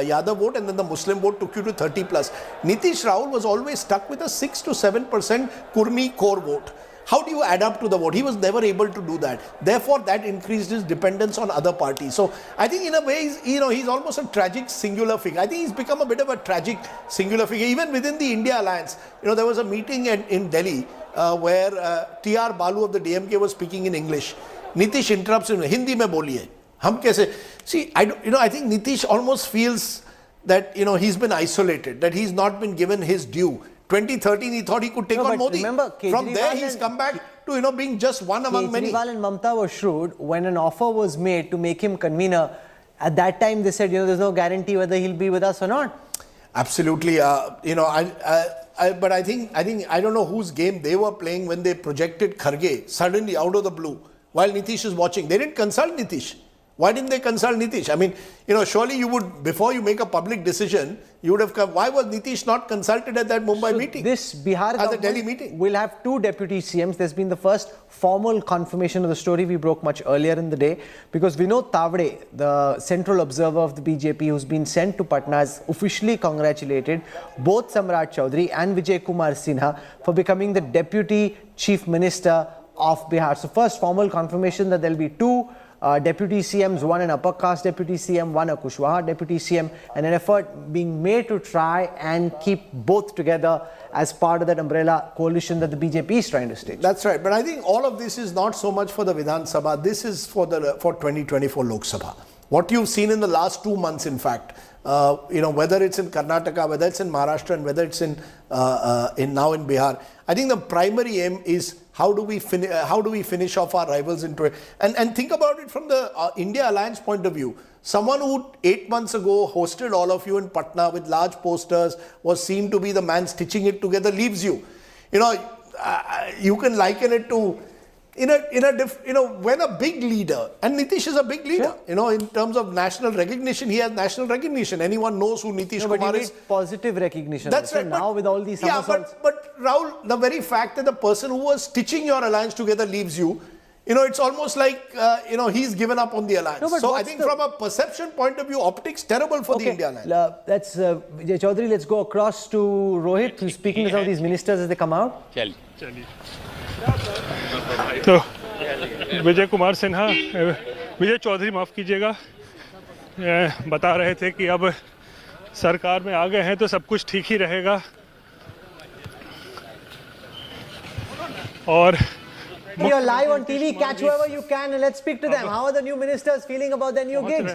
Yadav vote, and then the Muslim vote took you to 30 plus. Nitish Rahul was always stuck with a 6 to 7% Kurmi core vote. How do you add up to the vote? He was never able to do that. Therefore, that increased his dependence on other parties. So, I think in a way, he's almost a tragic singular figure. I think he's become a bit of a tragic singular figure. Even within the India alliance, there was a meeting in Delhi where T.R. Balu of the DMK was speaking in English. Nitish interrupts him, Hindi mein boliye. Hum kaise? See, I think Nitish almost feels that, he's been isolated, that he's not been given his due. 2013, he thought he could take on Modi. Remember, from there, he's come back to, being just one among many. Kejriwal and Mamta were shrewd. When an offer was made to make him convener, at that time they said, there's no guarantee whether he'll be with us or not. Absolutely. but I think I don't know whose game they were playing when they projected Kharge suddenly out of the blue while Nitish is watching. They didn't consult Nitish. Why didn't they consult Nitish? I mean, surely you would, before you make a public decision, you would have come. Why was Nitish not consulted at that Mumbai meeting? This Bihar as a Delhi meeting will have 2 deputy CMs. There's been the first formal confirmation of the story we broke much earlier in the day, because Vinod Tavade, the central observer of the BJP who's been sent to Patna, has officially congratulated both Samrat Chaudhary and Vijay Kumar Sinha for becoming the deputy chief minister of Bihar. So first formal confirmation that there will be 2 deputy CMs, one an upper caste deputy CM, one a Kushwaha deputy CM, and an effort being made to try and keep both together as part of that umbrella coalition that the BJP is trying to stage. That's right. But I think all of this is not so much for the Vidhan Sabha. This is for 2024 Lok Sabha. What you've seen in the last 2 months, in fact, whether it's in Karnataka, whether it's in Maharashtra, and whether it's in now in Bihar, I think the primary aim is how do we finish off our rivals into it? And think about it from the India Alliance point of view. Someone who 8 months ago hosted all of you in Patna with large posters, was seen to be the man stitching it together, leaves you. You can liken it to when a big leader, and Nitish is a big leader, in terms of national recognition, he has national recognition. Anyone knows who Nitish Kumar is. Positive recognition. That's also. right. Now with all these but Rahul, the very fact that the person who was stitching your alliance together leaves you, it's almost like, he's given up on the alliance. No, so I think from a perception point of view, optics terrible for the India alliance. That's Vijay Chaudhary. Let's go across to Rohit, who's speaking to some of these ministers as they come out. तो विजय कुमार सिन्हा, विजय चौधरी माफ़ कीजिएगा, बता रहे थे कि अब सरकार में आ गए हैं तो सब कुछ ठीक ही रहेगा और You're live on TV, catch whoever you can and let's speak to them. How are the new ministers feeling about their new gigs?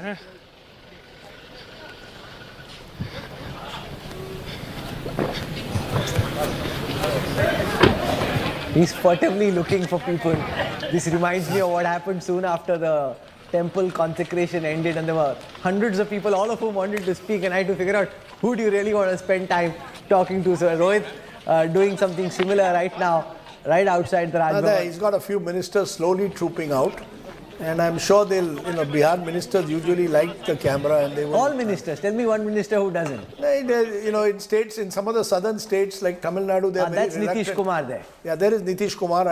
He's furtively looking for people. This reminds me of what happened soon after the temple consecration ended and there were hundreds of people, all of whom wanted to speak, and I had to figure out who do you really want to spend time talking to. So Rohit doing something similar right now, right outside the Raj Bhavan. He's got a few ministers slowly trooping out. And I'm sure Bihar ministers usually like the camera and they will. All ministers. Tell me one minister who doesn't. In states, in some of the southern states like Tamil Nadu, they are very reluctant. That's Nitish Kumar there. Yeah, there is Nitish Kumar.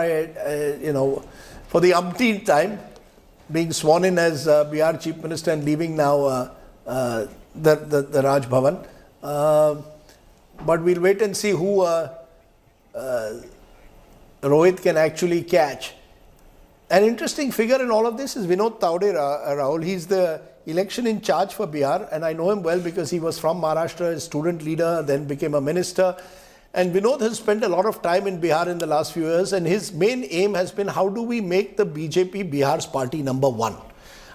For the umpteenth time, being sworn in as Bihar Chief Minister and leaving now the Raj Bhavan. But we'll wait and see who Rohit can actually catch. An interesting figure in all of this is Vinod Tavade, Rahul. He's the election in charge for Bihar, and I know him well because he was from Maharashtra, a student leader, then became a minister. And Vinod has spent a lot of time in Bihar in the last few years, and his main aim has been how do we make the BJP Bihar's party number 1.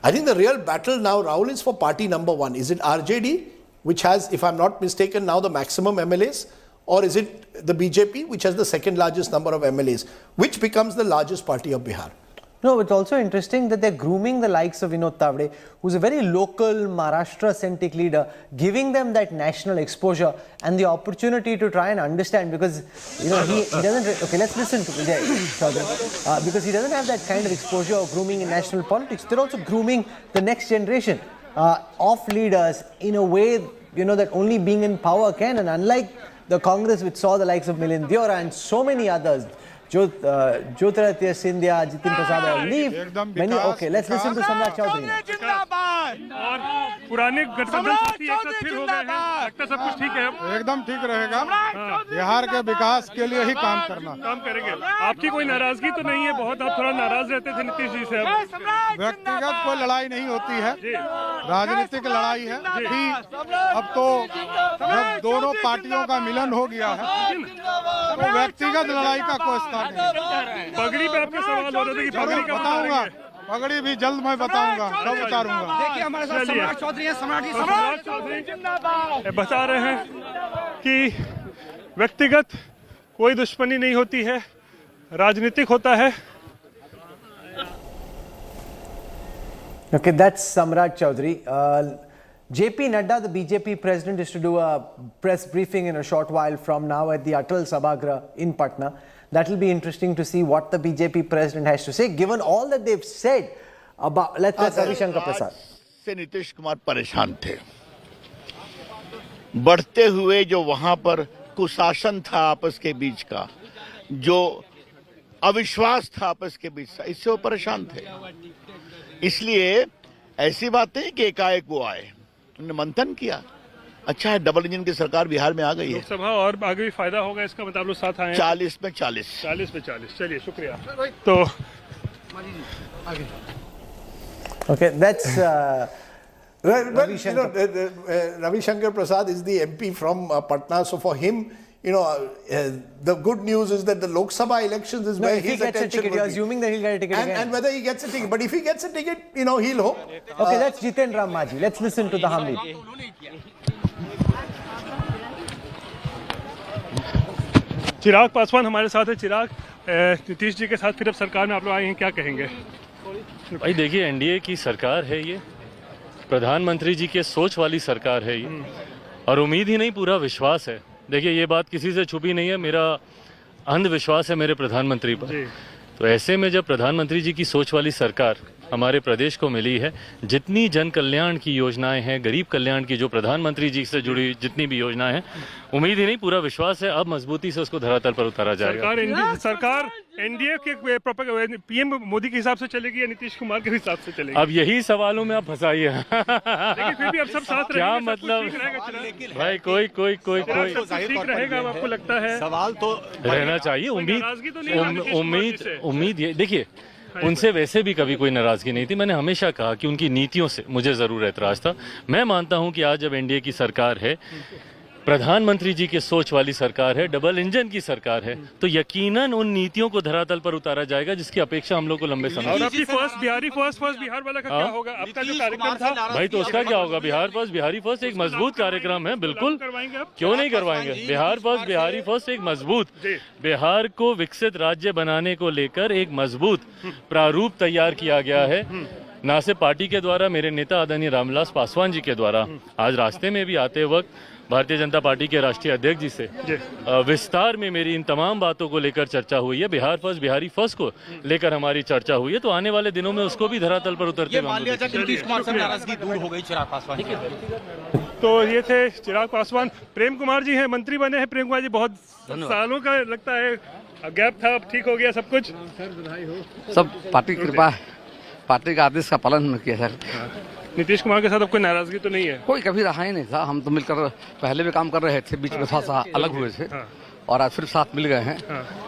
I think the real battle now, Rahul, is for party number 1. Is it RJD, which has, if I'm not mistaken, now the maximum MLAs? Or is it the BJP, which has the second largest number of MLAs? Which becomes the largest party of Bihar? No, it's also interesting that they're grooming the likes of Vinod Tavade, who's a very local Maharashtra-centric leader, giving them that national exposure and the opportunity to try and understand, because he doesn't. Okay, let's listen to Vijay Chaudhary, because he doesn't have that kind of exposure or grooming in national politics. They're also grooming the next generation of leaders in a way that only being in power can. And unlike the Congress, which saw the likes of Milind Deora and so many others, Jyotiradittya Scindia, Jitin Prasad leave. Okay, let's listen to Samrat Chaudhary. और पुराने गठबंधन साथी एक साथ फिर हो गए हैं, लगता सब कुछ ठीक है। एकदम ठीक रहेगा। बिहार के विकास के लिए ही काम करेंगे। आपकी कोई नाराजगी तो नहीं है? बहुत आप थोड़ा नाराज रहते थे नीतीश जी से। व्यक्तिगत कोई लड़ाई नहीं होती है, राजनीतिक लड़ाई है। अब तो जब दोनों पार्टियों का मिलन हो गया है तो व्यक्तिगत लड़ाई का कोई स्थान नहीं। पगड़ी पे आपके सवाल हो रहे थे कि पगड़ी कब बताऊंगा, पगड़ी भी जल्द मैं बताऊंगा, कब उतारूंगा। देखिए हमारे साथ सम्राट चौधरी हैं। सम्राट चौधरी बता रहे हैं कि व्यक्तिगत कोई दुश्मनी नहीं होती है, राजनीतिक होता है। Okay, that's Samrat Chaudhary. JP Nadda, the BJP president, is to do a press briefing in a short while from now at the Atal Sabhagrah in Patna. That will be interesting to see what the BJP president has to say, given all that they've said about. Let's Ravi Shankar Prasad. से नीतीश कुमार परेशान थे। बढ़ते हुए जो वहां पर कुशासन था आपस के बीच का, जो अविश्वास था आपस के बीच का, इससे वो परेशान थे। इसलिए ऐसी बात नहीं कि एकाएक वो आए, उन्होंने मंथन किया। अच्छा है, डबल इंजन की सरकार बिहार में आ गई है। लोकसभा और आगे भी फायदा होगा इसका, मतलब लोग साथ आए 40 में 40। 40 में 40। चलिए, शुक्रिया। तो Okay, that's. Well, you know, Ravi Shankar Prasad is the MP from Patna, so for him, you know, the good news is that the Lok Sabha elections is where If he his gets a attention ticket, will you're be. assuming that he'll get a ticket again. And whether he gets a ticket, but if he gets a ticket, you know, he'll hope. Okay, that's Jiten Ram Majhi. Let's listen to the Hamid. Chirag Paswan हमारे साथ है। चिराग, नीतीश जी के साथ फिर अब सरकार में आप लोग आए हैं, क्या कहेंगे? भाई देखिए, एनडीए की सरकार है ये, प्रधानमंत्री जी के सोच वाली सरकार है ये, और उम्मीद ही नहीं पूरा विश्वास है। देखिए, ये बात किसी से छुपी नहीं है, मेरा अंधविश्वास है मेरे प्रधानमंत्री पर। तो ऐसे में जब प्रधानमंत्री जी की सोच वाली सरकार हमारे प्रदेश को मिली है, जितनी जन कल्याण की योजनाएं हैं, गरीब कल्याण की जो प्रधानमंत्री जी से जुड़ी जितनी भी योजनाएं हैं, उम्मीद ही नहीं पूरा विश्वास है, अब मजबूती से उसको धरातल पर उतारा जाएगा। सरकार एनडीए के पीएम मोदी के हिसाब से चलेगी या नीतीश कुमार के हिसाब से चलेगी? अब यही सवालों में आप फंसाइए। लेकिन फिर भी अब सब साथ क्या रहेंगे, मतलब भाई, कोई ठीक रहेगा? अब आपको लगता है सवाल तो रहना चाहिए। उम्मीद ये देखिए, उनसे वैसे भी कभी कोई नाराजगी नहीं थी। मैंने हमेशा कहा कि उनकी नीतियों से मुझे जरूर ऐतराज था। मैं मानता हूं कि आज जब एनडीए की सरकार है, प्रधानमंत्री जी के सोच वाली सरकार है, डबल इंजन की सरकार है, तो यकीनन उन नीतियों को धरातल पर उतारा जाएगा जिसकी अपेक्षा हम लोग को लंबे समय। और आपकी फर्स्ट बिहार वाला का क्या होगा? आपका जो कार्यक्रम था भाई, तो उसका क्या होगा? बिहारी फर्स्ट एक मजबूत कार्यक्रम है, बिल्कुल क्यों नहीं करवाएंगे। बिहारी फर्स्ट एक मजबूत, बिहार को विकसित राज्य बनाने को लेकर एक मजबूत प्रारूप तैयार किया गया है, ना सिर्फ पार्टी के द्वारा, मेरे नेता आदरणीय रामविलास पासवान जी के द्वारा। आज रास्ते में भी आते वक्त भारतीय जनता पार्टी के राष्ट्रीय अध्यक्ष जी से विस्तार में मेरी इन तमाम बातों को लेकर चर्चा हुई है। बिहारी फर्स्ट को लेकर हमारी चर्चा हुई है, तो आने वाले दिनों में उसको भी धरातल पर उतरते हुए। तो ये थे चिराग पासवान। प्रेम कुमार जी हैं, मंत्री बने हैं। प्रेम कुमार जी, बहुत सालों का लगता है गैप था, अब ठीक हो गया सब कुछ? सब पार्टी की कृपा है, पार्टी का आदेश का पालन किया सर। नीतीश कुमार के साथ अब कोई नाराजगी तो नहीं है? कोई कभी रहा ही नहीं था, हम तो मिलकर पहले भी काम कर रहे थे, बीच में थोड़ा सा अलग हुए थे और आज फिर साथ मिल गए हैं,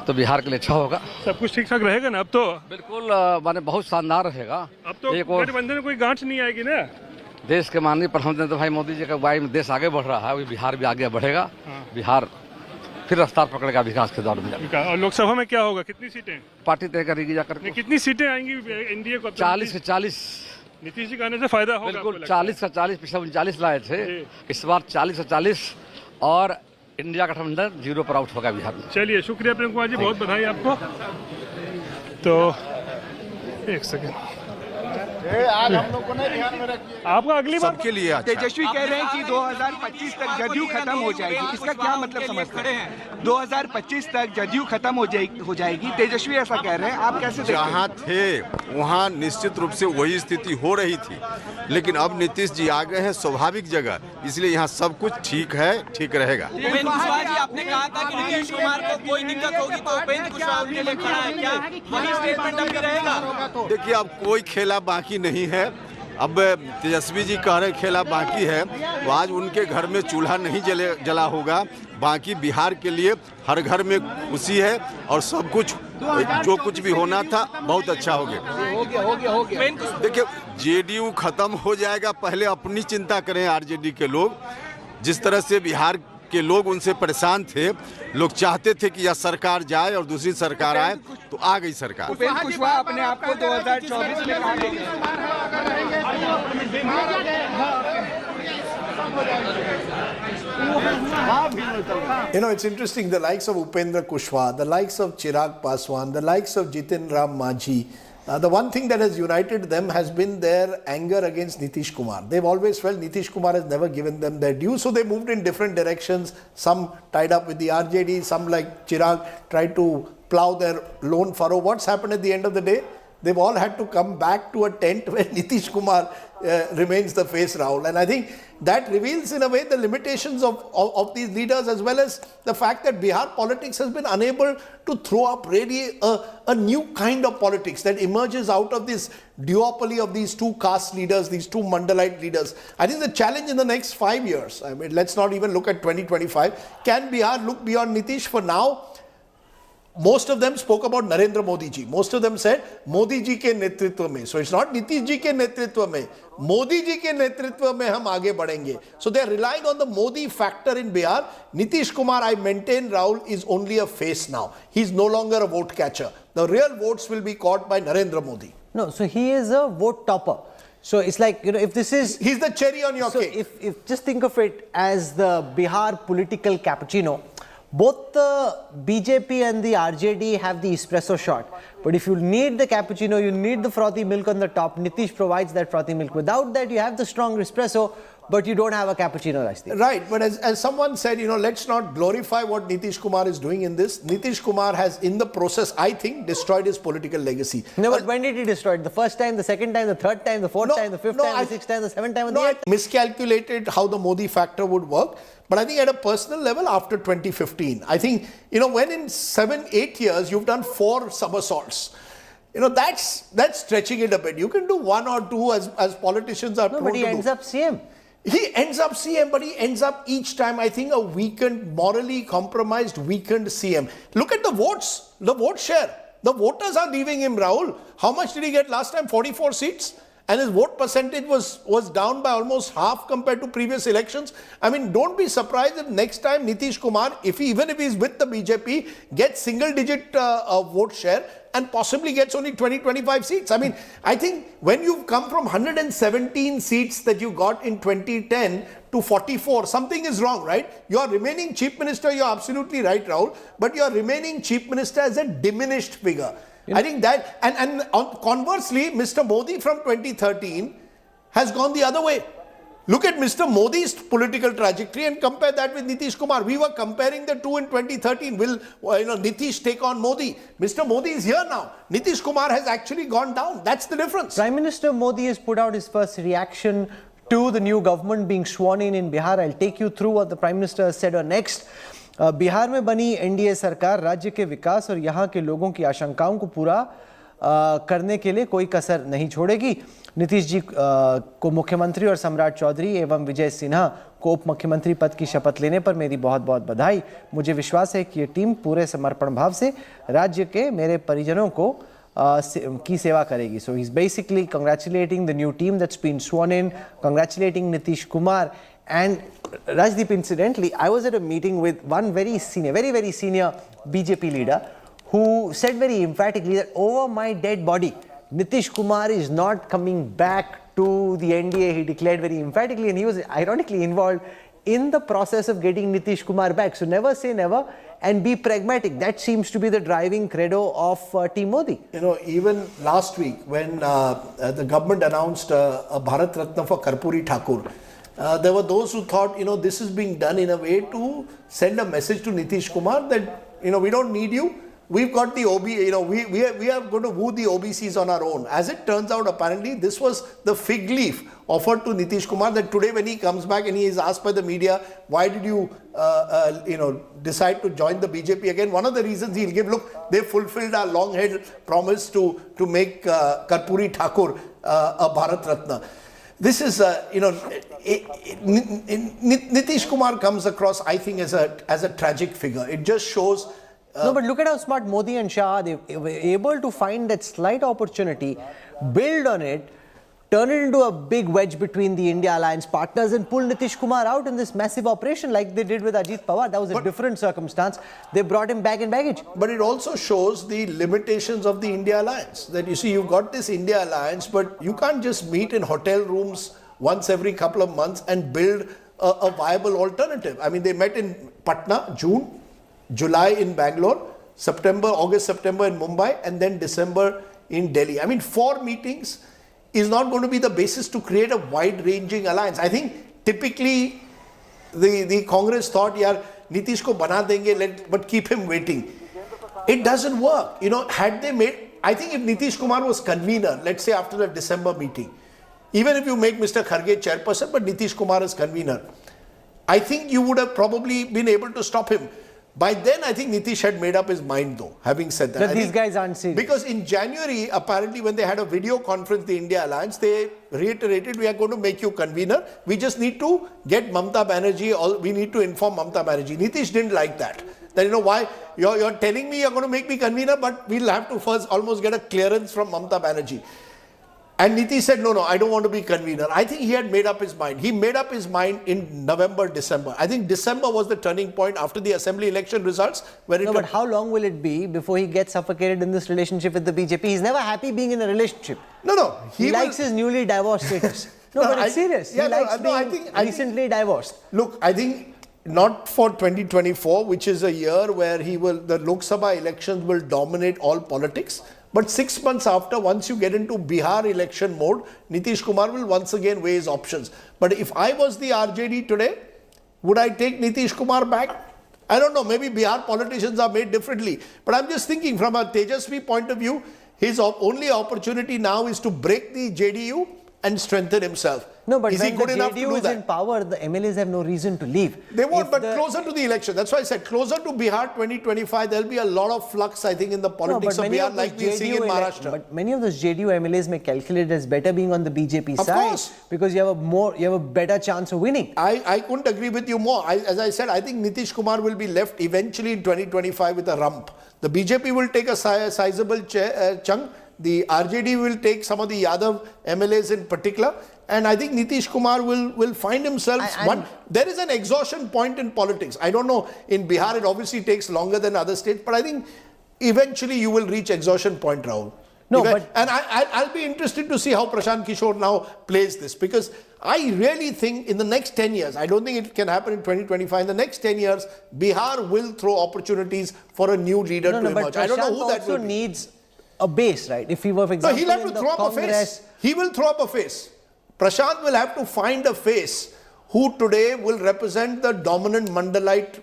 तो बिहार के लिए अच्छा होगा। सब कुछ ठीक ठाक रहेगा ना अब तो? बिल्कुल, माने बहुत शानदार रहेगा। अब तो गठबंधन में कोई गांठ नहीं आएगी ना? देश के माननीय प्रधानमंत्री तो भाई मोदी जी के अगुवाई में देश आगे बढ़ रहा है, बिहार भी आगे बढ़ेगा। बिहार फिर रफ्तार पकड़ेगा विकास के दौर में। और लोकसभा में क्या होगा? कितनी सीटें पार्टी तय करेगी जाकर? कितनी सीटें आएंगी एनडीए को? 40 से 40। नीतीश जी का आने से फायदा होगा? बिल्कुल, 40 का 40, पिछले 39 लाए थे, इस बार 40 से 40 और इंडिया गठबंधन 0 पर आउट होगा बिहार में। चलिए, शुक्रिया प्रेम कुमार जी, बहुत बधाई आपको। तो एक सेकेंड, आज हम लोग को नहीं ध्यान में रखिए, आपका अगली बार सबके लिए अच्छा। तेजस्वी कह रहे हैं कि 2025 तक जदयू खत्म हो जाएगी, इसका क्या मतलब समझते हैं? 2025 तक जदयू खत्म हो जाएगी, तेजस्वी ऐसा कह रहे हैं, आप कैसे देखते हैं? जहाँ थे वहाँ निश्चित रूप से वही स्थिति हो रही थी, लेकिन अब नीतीश जी आ गए हैं स्वाभाविक जगह, इसलिए यहाँ सब कुछ ठीक है, ठीक रहेगा। आपने कहा था कि नीतीश कुमार को कोई दिक्कत होगी तो उपेंद्र कुशवाहा उनके लिए खड़ा है, क्या वही स्टेटमेंट अभी रहेगा? देखिए, अब कोई खेला बाकी नहीं है। अब तेजस्वी जी कह रहे खेला बाकी है, तो आज उनके घर में चूल्हा नहीं जला होगा, बाकी बिहार के लिए हर घर में खुशी है और सब कुछ जो कुछ भी होना था बहुत अच्छा हो गया। देखिए, जेडीयू खत्म हो जाएगा, पहले अपनी चिंता करें आरजेडी के लोग। जिस तरह से बिहार के लोग उनसे परेशान थे, लोग चाहते थे कि यह सरकार जाए और दूसरी सरकार आए, तो आ गई सरकार। उपेंद्र कुशवाहा अपने आप को 2024 में You know, it's interesting, the likes of Upendra Kushwaha, the likes of Chirag Paswan, the likes of Jiten Ram Majhi, The one thing that has united them has been their anger against Nitish Kumar. They've always felt Nitish Kumar has never given them their due, so they moved in different directions. Some tied up with the RJD, some like Chirag tried to plow their lone furrow. What's happened at the end of the day? They've all had to come back to a tent where Nitish Kumar remains the face, Rahul. And I think that reveals in a way the limitations of these leaders, as well as the fact that Bihar politics has been unable to throw up really a new kind of politics that emerges out of this duopoly of these two caste leaders, these two Mandalite leaders. I think the challenge in the next 5 years, I mean, let's not even look at 2025. Can Bihar look beyond Nitish? For now, most of them spoke about Narendra Modi ji. Most of them said Modi ji ke netritva mein. So it's not Nitish ji ke netritva mein. Modi ji ke netritva mein hum aage badhenge. So they are relying on the Modi factor in Bihar. Nitish Kumar, I maintain, Rahul, is only a face now. He's no longer a vote catcher. The real votes will be caught by Narendra Modi. No, so he is a vote topper. So it's like, you know, if this is... He's the cherry on your cake. So if just think of it as the Bihar political cappuccino. Both the BJP and the RJD have the espresso shot. But if you need the cappuccino, you need the frothy milk on the top. Nitish provides that frothy milk. Without that, you have the strong espresso, but you don't have a cappuccino, Rajdeep. Right, but as someone said, you know, let's not glorify what Nitish Kumar is doing in this. Nitish Kumar has, in the process, I think, destroyed his political legacy. No, but when did he destroy it? The first time, the second time, the third time, the fourth time, the fifth time, the sixth time, the seventh time, and the eighth time? Miscalculated how the Modi factor would work. But I think at a personal level, after 2015, I think, you know, when in 7-8 years, you've done 4 somersaults. You know, that's stretching it a bit. You can do 1 or 2 as politicians are prone to do. But he ends up CM. He ends up CM, but he ends up each time, I think, a weakened, morally compromised, weakened CM. Look at the votes, the vote share. The voters are leaving him, Rahul. How much did he get last time? 44 seats? And his vote percentage was down by almost half compared to previous elections. I mean, don't be surprised if next time Nitish Kumar, even if he's with the BJP, gets single-digit vote share and possibly gets only 20-25 seats. I mean, I think when you've come from 117 seats that you got in 2010 to 44, something is wrong, right? Your remaining chief minister, you're absolutely right, Rahul, but your remaining chief minister is a diminished figure. I think that, and conversely, Mr. Modi from 2013 has gone the other way. Look at Mr. Modi's political trajectory and compare that with Nitish Kumar. We were comparing the two in 2013. Will Nitish take on Modi? Mr. Modi is here now. Nitish Kumar has actually gone down. That's the difference. Prime Minister Modi has put out his first reaction to the new government being sworn in Bihar. I'll take you through what the Prime Minister has said on next. Bihar में बनी NDA सरकार राज्य के विकास और यहाँ के लोगों की आशंकाओं को पूरा करने के लिए कोई कसर नहीं छोड़ेगी। नीतीश जी को मुख्यमंत्री और सम्राट चौधरी एवं विजय सिन्हा को उप मुख्यमंत्री पद की शपथ लेने पर मेरी बहुत बहुत बधाई। मुझे विश्वास है कि ये टीम पूरे समर्पण भाव से राज्य के मेरे परिजनों को की सेवा करेगी। So he's basically congratulating the new team that's been sworn in, congratulating Nitish Kumar. And Rajdeep, incidentally, I was at a meeting with one very senior, very senior BJP leader who said very emphatically that over my dead body, Nitish Kumar is not coming back to the NDA. He declared very emphatically, and he was ironically involved in the process of getting Nitish Kumar back. So never say never and be pragmatic. That seems to be the driving credo of Team Modi. You know, even last week when the government announced a Bharat Ratna for Karpuri Thakur, there were those who thought, you know, this is being done in a way to send a message to Nitish Kumar that, you know, we don't need you. We've got the OB, you know, we are going to woo the OBCs on our own. As it turns out, apparently, this was the fig leaf offered to Nitish Kumar, that today when he comes back and he is asked by the media, why did you, decide to join the BJP again? One of the reasons he'll give, look, they fulfilled our long-held promise to make Karpuri Thakur a Bharat Ratna. This is, Nitish Kumar comes across, I think, as a tragic figure. It just shows... no, but look at how smart Modi and Shah, they were able to find that slight opportunity, build on it, turn it into a big wedge between the India Alliance partners and pull Nitish Kumar out in this massive operation like they did with Ajit Pawar. That was a different circumstance. They brought him back in baggage. But it also shows the limitations of the India Alliance. That you see, you've got this India Alliance, but you can't just meet in hotel rooms once every couple of months and build a viable alternative. I mean, they met in Patna, June, July in Bangalore, August, September in Mumbai, and then December in Delhi. I mean, 4 meetings is not going to be the basis to create a wide-ranging alliance. I think typically the Congress thought, yaar, Nitish ko bana denge, but keep him waiting. It doesn't work. You know, had they made, I think if Nitish Kumar was convener, let's say after the December meeting, even if you make Mr. Kharge chairperson, but Nitish Kumar is convener, I think you would have probably been able to stop him. By then, I think Nitish had made up his mind though, having said that. These guys aren't serious. Because in January, apparently when they had a video conference, the India Alliance, they reiterated, we are going to make you convener. We just need to get Mamata Banerjee, or we need to inform Mamata Banerjee. Nitish didn't like that. That, you know, why you're telling me you're going to make me convener, but we'll have to first almost get a clearance from Mamata Banerjee. And Nitish said, no, I don't want to be convener. I think he had made up his mind. He made up his mind in November, December. I think December was the turning point after the assembly election results. Where No, but how long will it be before he gets suffocated in this relationship with the BJP? He's never happy being in a relationship. No. He likes his newly divorced status. No, but it's serious. Yeah, he likes being recently divorced. Look, I think not for 2024, which is a year where the Lok Sabha elections will dominate all politics. But 6 months after, once you get into Bihar election mode, Nitish Kumar will once again weigh his options. But if I was the RJD today, would I take Nitish Kumar back? I don't know, maybe Bihar politicians are made differently. But I'm just thinking from a Tejasvi point of view, his only opportunity now is to break the JDU and strengthen himself. No, but is he when good the enough to JDU do is that? in power, the MLAs have no reason to leave. They won't, but closer to the election. That's why I said closer to Bihar 2025, there'll be a lot of flux, I think, in the politics of Bihar, like we're seeing in Maharashtra. But many of those JDU MLAs may calculate as better being on the BJP Of side, course. because you have a better chance of winning. I couldn't agree with you more. As I said, I think Nitish Kumar will be left eventually in 2025 with a rump. The BJP will take a sizable chunk. The RJD will take some of the Yadav MLAs in particular. And I think Nitish Kumar will find himself there is an exhaustion point in politics. I don't know, in Bihar it obviously takes longer than other states, but I think eventually you will reach exhaustion point, Rahul. And I'll be interested to see how Prashant Kishore now plays this, because I really think in the next 10 years, I don't think it can happen in 2025, in the next 10 years, Bihar will throw opportunities for a new leader to emerge. But I don't know who that will also be. needs a base, right? If he were, for example, he'll have to throw up a face. He will throw up a face. Prashant will have to find a face who today will represent the dominant Mandalite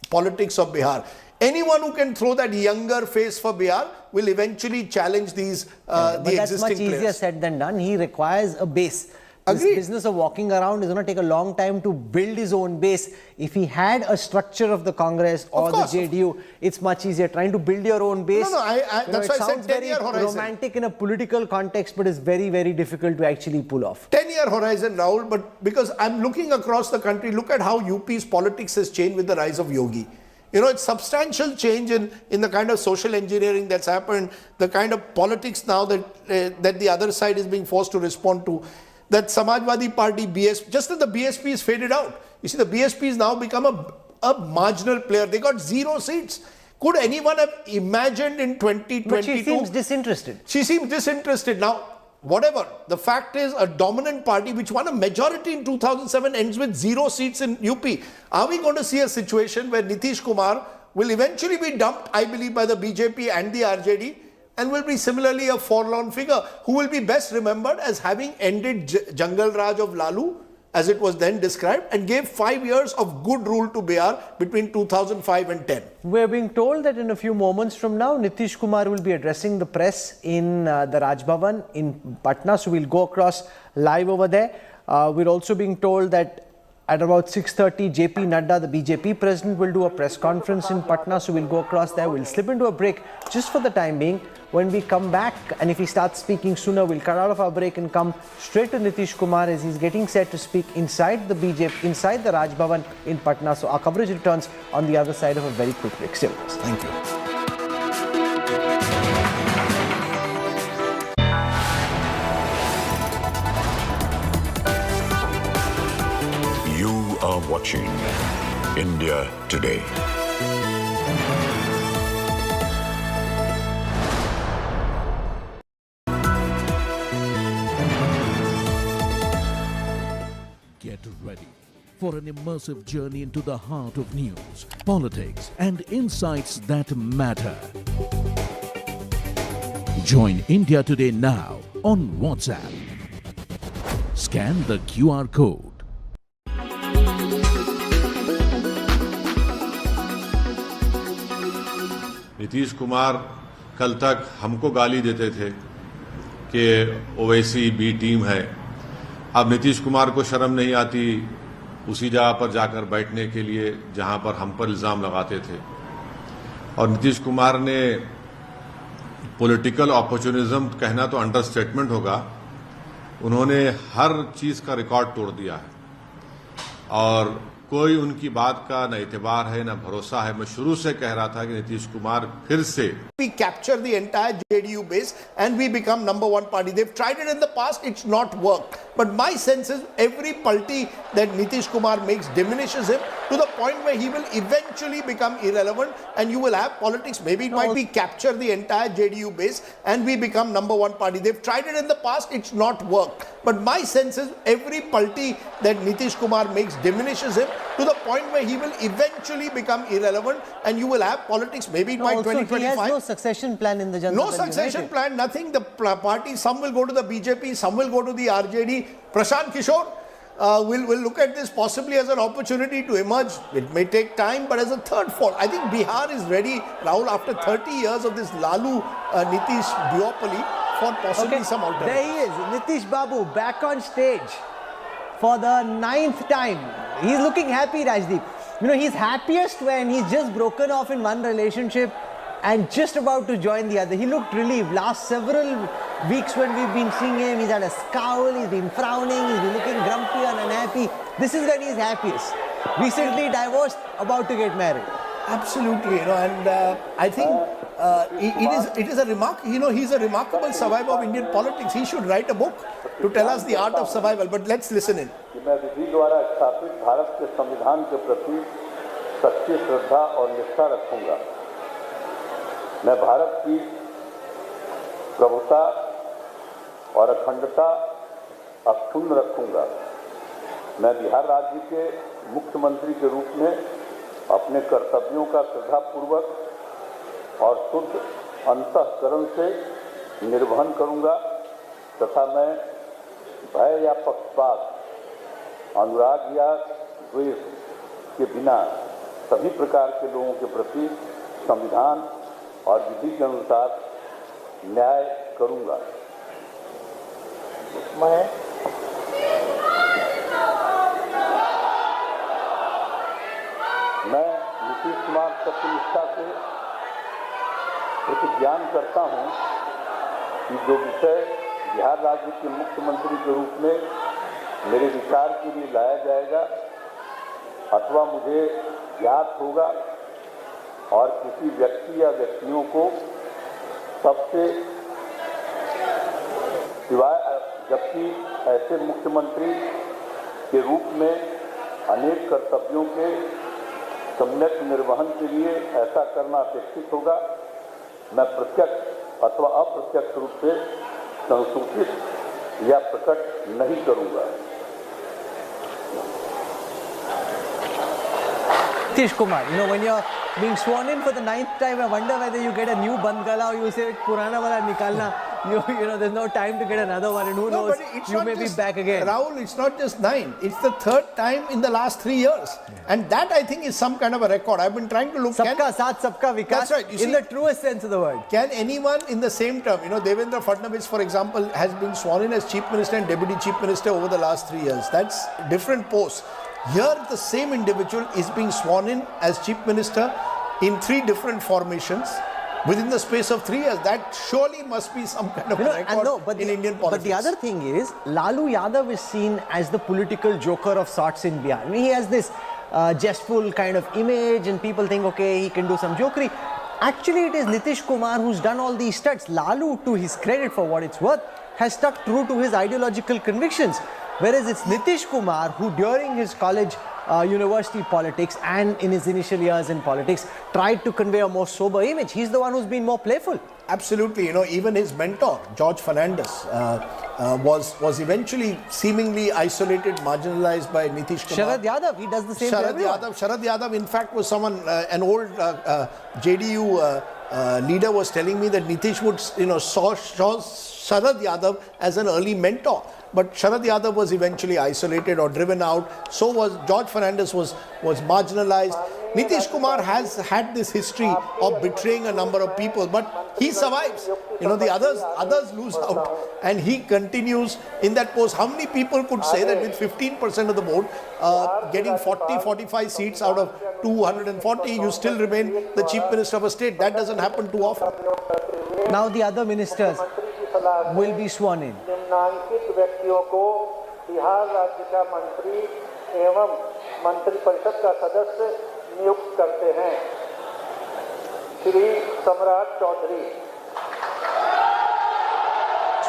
politics of Bihar. Anyone who can throw that younger face for Bihar will eventually challenge these but the that's existing much easier players. said than done. He requires a base. Agreed. This business of walking around is going to take a long time to build his own base. If he had a structure of the Congress or the JDU, it's much easier. Trying to build your own base. That's why I said 10-year horizon. Romantic in a political context, but it's very, very difficult to actually pull off. 10-year horizon, Rahul, but because I'm looking across the country, look at how UP's politics has changed with the rise of Yogi. You know, it's substantial change in the kind of social engineering that's happened, the kind of politics now that the other side is being forced to respond to. That Samajwadi Party, BSP, just as the BSP is faded out. You see, the BSP has now become a marginal player. They got 0 seats. Could anyone have imagined in 2022? But she seems disinterested. She seems disinterested. Now, whatever, the fact is a dominant party which won a majority in 2007 ends with 0 seats in UP. Are we going to see a situation where Nitish Kumar will eventually be dumped, I believe, by the BJP and the RJD, and will be similarly a forlorn figure who will be best remembered as having ended Jungle Raj of Lalu, as it was then described, and gave 5 years of good rule to Bihar between 2005 and 10. We're being told that in a few moments from now, Nitish Kumar will be addressing the press in the Raj Bhavan in Patna, so we'll go across live over there. We're also being told that at about 6:30, JP Nadda, the BJP president, will do a press conference in Patna, so we'll go across there. We'll slip into a break just for the time being. When we come back, and if he starts speaking sooner, we'll cut out of our break and come straight to Nitish Kumar as he's getting set to speak inside the BJP, inside the Raj Bhavan in Patna. So our coverage returns on the other side of a very quick break. Stay with us. Thank you. You are watching India Today. Get ready for an immersive journey into the heart of news, politics, and insights that matter. Join India Today now on WhatsApp. Scan the QR code. Nitish Kumar कल तक हमको गाली देते थे कि Owaisi B team है। अब नीतीश कुमार को शर्म नहीं आती उसी जगह पर जाकर बैठने के लिए जहां पर हम पर इल्जाम लगाते थे। और नीतीश कुमार ने पॉलिटिकल अपॉर्चुनिज्म कहना तो अंडरस्टेटमेंट होगा, उन्होंने हर चीज का रिकॉर्ड तोड़ दिया है और कोई उनकी बात का न एतबार है न भरोसा है। मैं शुरू से कह रहा था कि नीतीश कुमार फिर से We capture the entire JDU base and we become number one party. They've tried it in the past, it's not worked. But my sense is every palti that Nitish Kumar makes diminishes him to the point where he will eventually become irrelevant and you will have politics. Maybe it might be capture the entire JDU base and we become number one party. They've tried it in the past, it's not worked. But my sense is every palti that Nitish Kumar makes diminishes him to the point where he will eventually become irrelevant and you will have politics. Maybe it might Also, 2025. he has no succession plan in the Janata. No succession plan, nothing. The party, some will go to the BJP, some will go to the RJD. Prasad Kishore will look at this possibly as an opportunity to emerge. It may take time, but as a third force. I think Bihar is ready, Rahul, after 30 years of this Lalu Nitish duopoly for possibly some alternative. There he is, Nitish Babu, back on stage for the 9th time. He's looking happy, Rajdeep. You know, he's happiest when he's just broken off in one relationship and just about to join the other. He looked relieved. Last several weeks when we've been seeing him, he's had a scowl, he's been frowning, he's been looking grumpy and unhappy. This is when he's happiest. Recently divorced, about to get married. Absolutely, you know, and I think it is a he's a remarkable survivor of Indian politics. He should write a book to tell us the art of survival. But let's listen in. मैं विधि द्वारा स्थापित भारत के संविधान के प्रति सच्ची श्रद्धा और निष्ठा रखूंगा। मैं भारत की प्रभुता और अखंडता अक्षुण्ण रखूंगा। मैं बिहार राज्य के मुख्यमंत्री के रूप में अपने कर्तव्यों का श्रद्धापूर्वक और शुद्ध अंतःकरण से निर्वहन करूंगा तथा मैं भय या पक्षपात, अनुराग या द्वेष के बिना सभी प्रकार के लोगों के प्रति संविधान और विधि के अनुसार न्याय करूंगा। मैं नीतीश कुमार सत्यनिष्ठा से प्रतिज्ञान करता हूं कि जो विषय बिहार राज्य के मुख्यमंत्री के रूप में मेरे विचार के लिए लाया जाएगा अथवा मुझे ज्ञात होगा और किसी व्यक्ति या व्यक्तियों को सबसे सिवाय, जबकि ऐसे मुख्यमंत्री के रूप में अनेक कर्तव्यों के सम्यक निर्वहन के लिए ऐसा करना अपेक्षित होगा, मैं प्रत्यक्ष अथवा अप्रत्यक्ष रूप से संसूचित या प्रकट नहीं करूंगा। Nitish Kumar, you know, when you're being sworn in for the 9th time, I wonder whether you get a new bandgala or you say purana wala nikalna. You know, there's no time to get another one, and who knows, you may be back again. Rahul, it's not just 9, it's the 3rd time in the last 3 years. And that, I think, is some kind of a record. I've been trying to look... Sabka saath, sabka vikas, that's right. In the truest sense of the word. Can anyone in the same term, you know, Devendra Fadnavis, for example, has been sworn in as Chief Minister and Deputy Chief Minister over the last 3 years. That's different posts. Here, the same individual is being sworn in as Chief Minister in 3 different formations within the space of 3 years. That surely must be some kind of record in Indian politics. But the other thing is, Lalu Yadav is seen as the political joker of sorts in Bihar. I mean, he has this jestful kind of image and people think, okay, he can do some jokery. Actually, it is Nitish Kumar who's done all these stunts. Lalu, to his credit for what it's worth, has stuck true to his ideological convictions. Whereas it's Nitish Kumar who, during his college, university politics and in his initial years in politics, tried to convey a more sober image. He's the one who's been more playful. Absolutely. You know, even his mentor, George Fernandes, was eventually seemingly isolated, marginalized by Nitish Kumar. Sharad Yadav, he does the same to everyone. Sharad Yadav, in fact, was someone, an old JDU leader was telling me that Nitish would, saw Sharad Yadav as an early mentor. But Sharad Yadav was eventually isolated or driven out. So was George Fernandez was marginalized. Nitish Kumar has had this history of betraying a number of people, but he survives. The others lose out, and he continues in that post. How many people could say that with 15% of the vote, getting 40-45 seats out of 240, you still remain the Chief Minister of a state? That doesn't happen too often. Now the other ministers will be sworn in. निम्नांकित व्यक्तियों को बिहार राज्य का मंत्री एवं मंत्रिपरिषद का सदस्य नियुक्त करते हैं। श्री सम्राट Chaudhary.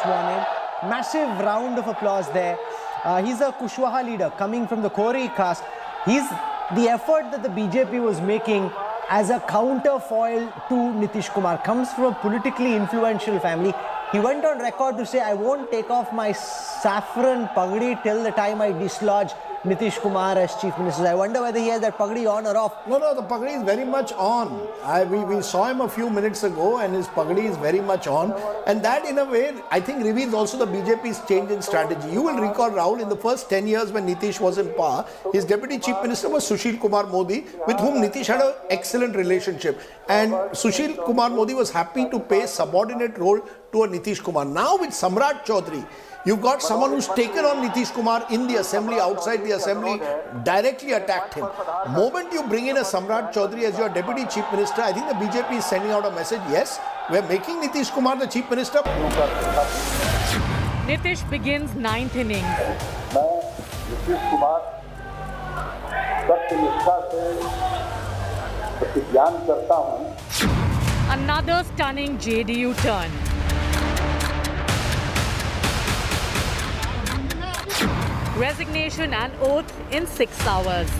Sworn in. Massive round of applause there. He's a Kushwaha leader coming from the Kori caste. He's the effort that the BJP was making as a counterfoil to Nitish Kumar. Comes from a politically influential family. He went on record to say, I won't take off my saffron pagdi till the time I dislodge Nitish Kumar as Chief Minister. I wonder whether he has that pagdi on or off. No, the pagdi is very much on. We saw him a few minutes ago and his pagdi is very much on. And that in a way, I think reveals also the BJP's change in strategy. You will recall, Rahul, in the first 10 years when Nitish was in power, his Deputy Chief Minister was Sushil Kumar Modi, with whom Nitish had an excellent relationship. And Sushil Kumar Modi was happy to pay subordinate role to a Nitish Kumar. Now with Samrat Chaudhary, you've got someone who's taken on Nitish Kumar in the assembly, outside the assembly, directly attacked him. Moment you bring in a Samrat Chaudhary as your Deputy Chief Minister, I think the BJP is sending out a message, yes, we're making Nitish Kumar the Chief Minister. Nitish begins 9th innings. मैं नीतीश कुमार सत्यनिष्ठा से प्रतिज्ञान करता हूं। Another stunning JDU turn. Resignation and oath in 6 hours.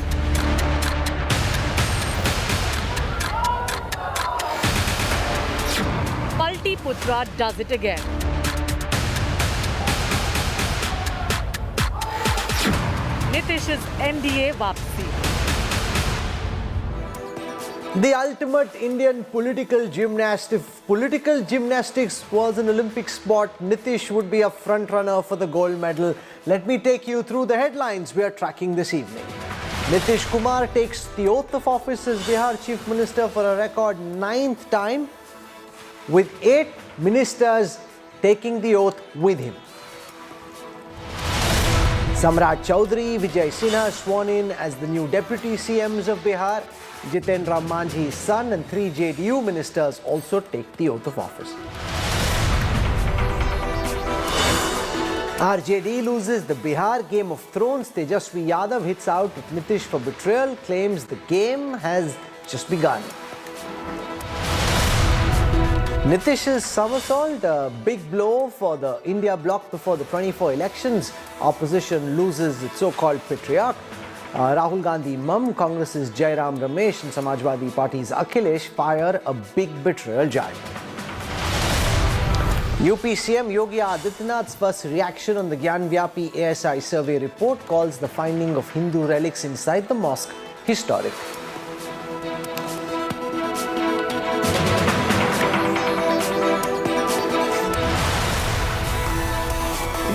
Palti Putra does it again. Nitish's I.N.D.A. Vapsi. The ultimate Indian political gymnast. If political gymnastics was an Olympic sport, Nitish would be a front runner for the gold medal. Let me take you through the headlines we are tracking this evening. Nitish Kumar takes the oath of office as Bihar Chief Minister for a record 9th time, with 8 ministers taking the oath with him. Samrat Chaudhary, Vijay Sinha sworn in as the new deputy CMs of Bihar. Jitendra Manjhi's son and 3 JDU ministers also take the oath of office. RJD loses the Bihar Game of Thrones. Tejasvi Yadav hits out at Nitish for betrayal, claims the game has just begun. Nitish's somersault, a big blow for the India bloc before the 24 elections. Opposition loses its so-called patriarch. Rahul Gandhi mum, Congress's Jairam Ramesh and Samajwadi Party's Akhilesh fire a big betrayal giant. UP CM Yogi Adityanath's first reaction on the Gyanvyapi ASI survey report calls the finding of Hindu relics inside the mosque historic.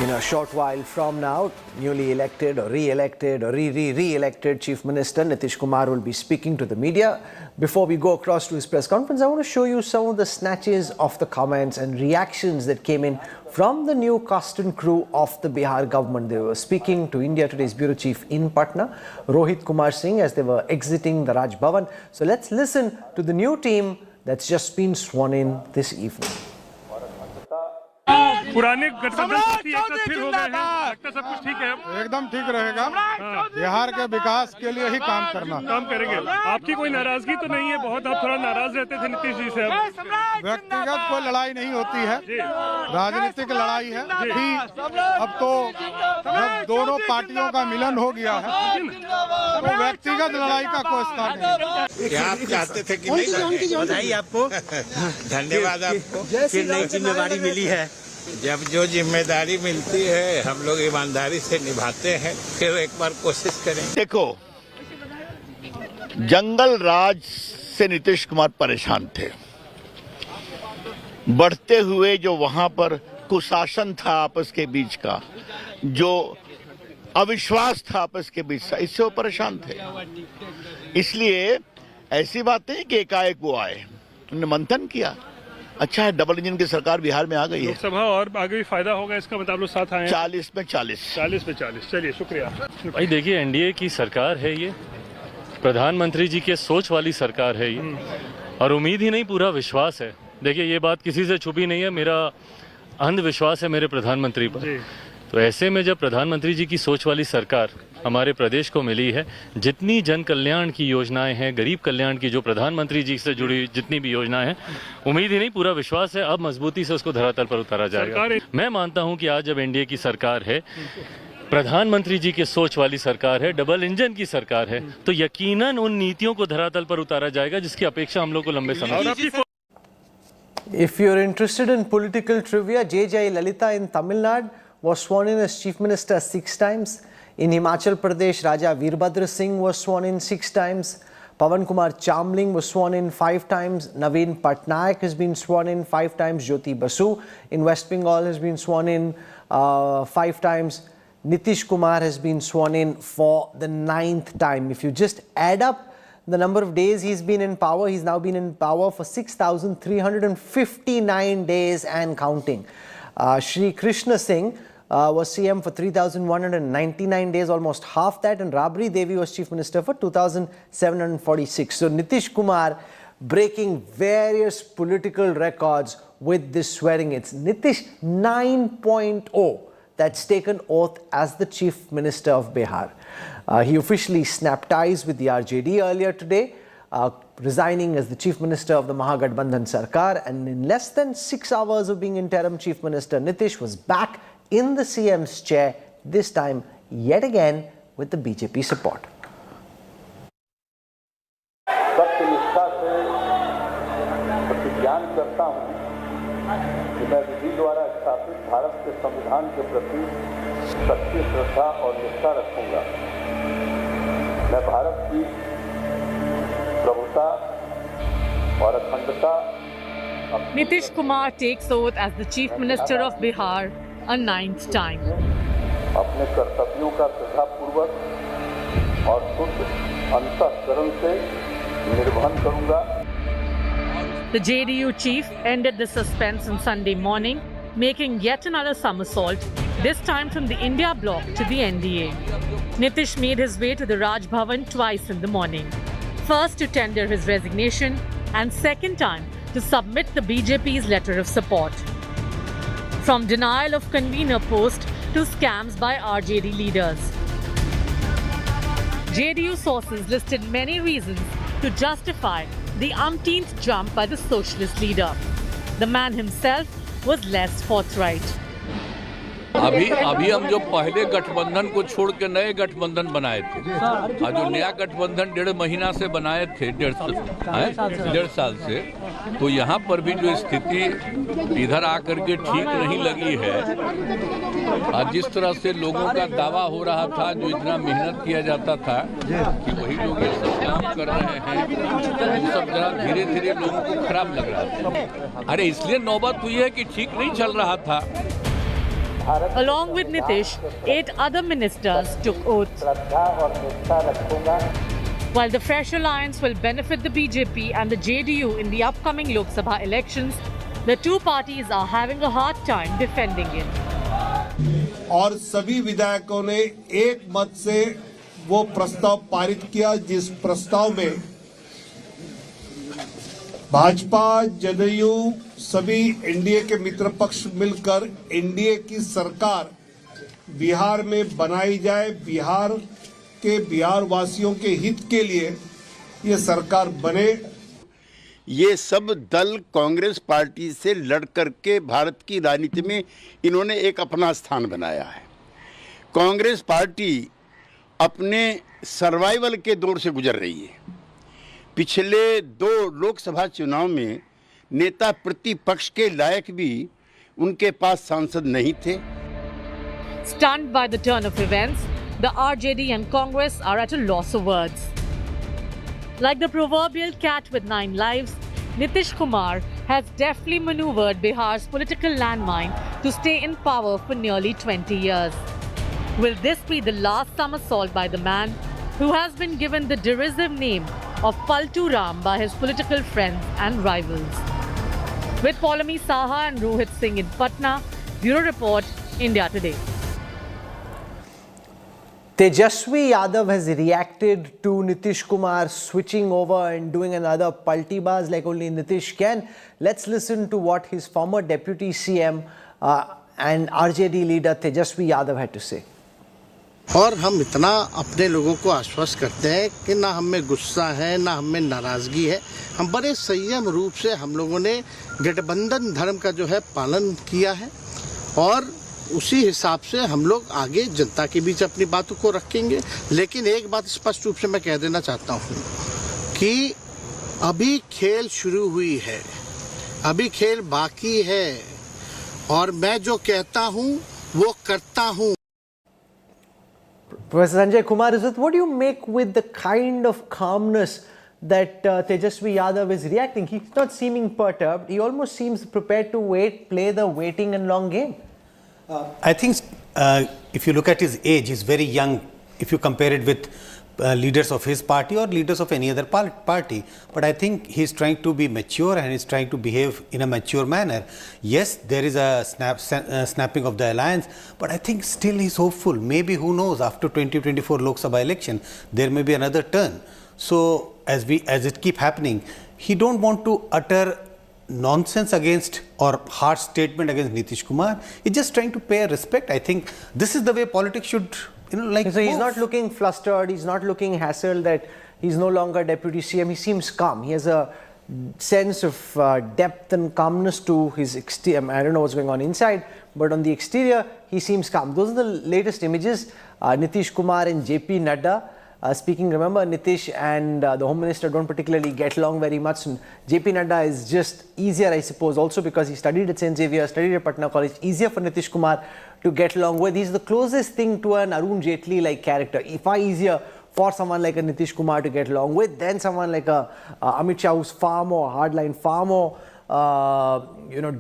In a short while from now, newly elected or re-elected or re-elected Chief Minister Nitish Kumar will be speaking to the media. Before we go across to his press conference, I want to show you some of the snatches of the comments and reactions that came in from the new cast and crew of the Bihar government. They were speaking to India Today's Bureau Chief in Patna, Rohit Kumar Singh, as they were exiting the Raj Bhavan. So let's listen to the new team that's just been sworn in this evening. पुराने गठबंधन साथी एक साथ फिर हो गए हैं, लगता सब कुछ ठीक है, एकदम ठीक रहेगा। बिहार के विकास के लिए ही काम करेंगे। आपकी कोई नाराजगी तो नहीं है? बहुत आप थोड़ा नाराज रहते थे नीतीश जी से। व्यक्तिगत कोई लड़ाई नहीं होती है, राजनीतिक लड़ाई है। अब तो जब दोनों पार्टियों का मिलन हो गया है तो व्यक्तिगत लड़ाई का कोई स्थान नहीं। आप चाहते थे कि नहीं? बधाई आपको, धन्यवाद आपको। फिर नई जिम्मेदारी मिली है। जब जो जिम्मेदारी मिलती है हम लोग ईमानदारी से निभाते हैं, फिर एक बार कोशिश करें। देखो, जंगल राज से नीतीश कुमार परेशान थे। बढ़ते हुए जो वहां पर कुशासन था आपस के बीच का, जो अविश्वास था आपस के बीच का, इससे वो परेशान थे। इसलिए ऐसी बात नहीं कि एकाएक वो आए, उन्होंने मंथन किया। अच्छा है, डबल इंजन की सरकार बिहार में आ गई है। लोकसभा और आगे भी फायदा होगा इसका, मतलब लोग साथ आए हैं। 40 में 40। चलिए शुक्रिया भाई। देखिए, एनडीए की सरकार है ये, प्रधानमंत्री जी के सोच वाली सरकार है ये, और उम्मीद ही नहीं पूरा विश्वास है। देखिए, ये बात किसी से छुपी नहीं है, मेरा अंधविश्वास है मेरे प्रधानमंत्री पर। तो ऐसे में जब प्रधानमंत्री जी की सोच वाली सरकार हमारे प्रदेश को मिली है, जितनी जन कल्याण की योजनाएं हैं, गरीब कल्याण की जो प्रधानमंत्री जी से जुड़ी जितनी भी योजनाएं हैं, उम्मीद ही नहीं पूरा विश्वास है, अब मजबूती से उसको धरातल पर उतारा जाएगा। मैं मानता हूं कि आज जब एनडीए की सरकार है, प्रधानमंत्री जी के सोच वाली सरकार है, डबल इंजन की सरकार है, तो यकीनन उन नीतियों को धरातल पर उतारा जाएगा जिसकी अपेक्षा हम लोग को लंबे समय से। If you're interested in political trivia, J. Lalita in Tamil Nadu was sworn in as Chief Minister 6 times. In Himachal Pradesh, Raja Veerbhadra Singh was sworn in 6 times. Pawan Kumar Chamling was sworn in 5 times. Naveen Patnaik has been sworn in 5 times. Jyoti Basu in West Bengal has been sworn in 5 times. Nitish Kumar has been sworn in for the 9th time. If you just add up the number of days he's been in power, he's now been in power for 6,359 days and counting. Shri Krishna Singh was CM for 3,199 days, almost half that, and Rabri Devi was Chief Minister for 2,746. So Nitish Kumar breaking various political records with this swearing. It's Nitish 9.0 that's taken oath as the Chief Minister of Bihar. He officially snapped ties with the RJD earlier today, resigning as the Chief Minister of the Mahagathbandhan Sarkar, and in less than 6 hours of being interim Chief Minister, Nitish was back in the CM's chair, this time yet again with the BJP support. सत्यनिष्ठा से प्रतिज्ञान करता हूं कि मैं विधि द्वारा स्थापित भारत के संविधान के प्रति सच्ची श्रद्धा और निष्ठा रखूंगा। मैं भारत की प्रभुता और अखंडता। Nitish Kumar takes oath as the Chief Minister of Bihar a 9th time. अपने कर्तव्यों का श्रद्धापूर्वक और शुद्ध अंतःकरण से निर्वहन करूंगा। The JDU chief ended the suspense on Sunday morning, making yet another somersault, this time from the India bloc to the N.D.A. Nitish made his way to the Raj Bhavan twice in the morning. First to tender his resignation, and second time to submit the BJP's letter of support. From denial of convener post to scams by RJD leaders. JDU sources listed many reasons to justify the umpteenth jump by the socialist leader. The man himself was less forthright. अभी हम जो पहले गठबंधन को छोड़ के नए गठबंधन बनाए थे, और जो नया गठबंधन 1.5 महीना से बनाए थे, 1.5 साल से, तो यहाँ पर भी जो स्थिति इधर आकर के ठीक नहीं लगी है। और जिस तरह से लोगों का दावा हो रहा था, जो इतना मेहनत किया जाता था कि वही लोग ये सब काम कर रहे हैं, वो सब जरा धीरे धीरे लोगों को खराब लग रहा था। अरे इसलिए नौबत हुई है कि ठीक नहीं चल रहा था। Along with Nitish, 8 other ministers took oath. While the fresh alliance will benefit the BJP and the JDU in the upcoming Lok Sabha elections, the two parties are having a hard time defending it. और सभी विधायकों ने एक मत से वो प्रस्ताव पारित किया, जिस प्रस्ताव में भाजपा, जदयू, सभी एनडीए के मित्र पक्ष मिलकर एनडीए की सरकार बिहार में बनाई जाए। बिहार वासियों के हित के लिए ये सरकार बने। ये सब दल कांग्रेस पार्टी से लड़ करके भारत की राजनीति में इन्होंने एक अपना स्थान बनाया है। कांग्रेस पार्टी अपने सर्वाइवल के दौर से गुजर रही है। पिछले 2 लोकसभा चुनाव में नेता प्रतिपक्ष के लायक भी उनके पास सांसद नहीं थे। Stunned by the turn of events, the RJD and Congress are at a loss of words. Like the proverbial cat with 9 lives, Nitish Kumar has deftly maneuvered Bihar's political landmine to stay in power for nearly 20 years. Will this be the last somersault by the man who has been given the derisive name of Paltu Ram by his political friends and rivals? With Paulami Saha and Rohit Singh in Patna, Bureau Report, India Today. Tejasvi Yadav has reacted to Nitish Kumar switching over and doing another paltibaz like only Nitish can. Let's listen to what his former deputy CM and RJD leader Tejasvi Yadav had to say. और हम इतना अपने लोगों को आश्वस्त करते हैं कि ना हमें गुस्सा है ना हमें नाराज़गी है। हम बड़े संयम रूप से हम लोगों ने गठबंधन धर्म का जो है पालन किया है और उसी हिसाब से हम लोग आगे जनता के बीच अपनी बातों को रखेंगे। लेकिन एक बात स्पष्ट रूप से मैं कह देना चाहता हूँ कि अभी खेल शुरू हुई है, अभी खेल बाकी है और मैं जो कहता हूँ वो करता हूँ। Professor Sanjay Kumar is with. What do you make with the kind of calmness that Tejasvi Yadav is reacting? He's not seeming perturbed. He almost seems prepared to play the waiting and long game. I think if you look at his age, he's very young if you compare it with leaders of his party or leaders of any other party. But I think he's trying to be mature and he's trying to behave in a mature manner. Yes, there is a snapping of the alliance, but I think still he's hopeful. Maybe, who knows, after 2024 Lok Sabha election, there may be another turn. So as it keep happening, he don't want to utter nonsense against or harsh statement against Nitish Kumar. He's just trying to pay respect. I think this is the way politics should, So he's not looking flustered, he's not looking hassled that he's no longer deputy CM. He seems calm. He has a sense of depth and calmness to his exterior. I don't know what's going on inside, but on the exterior, he seems calm. Those are the latest images. Nitish Kumar and JP Nadda speaking. Remember, Nitish and the Home Minister don't particularly get along very much. And JP Nadda is just easier, I suppose, also because he studied at St. Xavier, studied at Patna College. Easier for Nitish Kumar to get along with. He's the closest thing to an Arun Jaitley-like character. Far easier for someone like a Nitish Kumar to get along with than someone like a Amit Shah, who's far more hardline, far more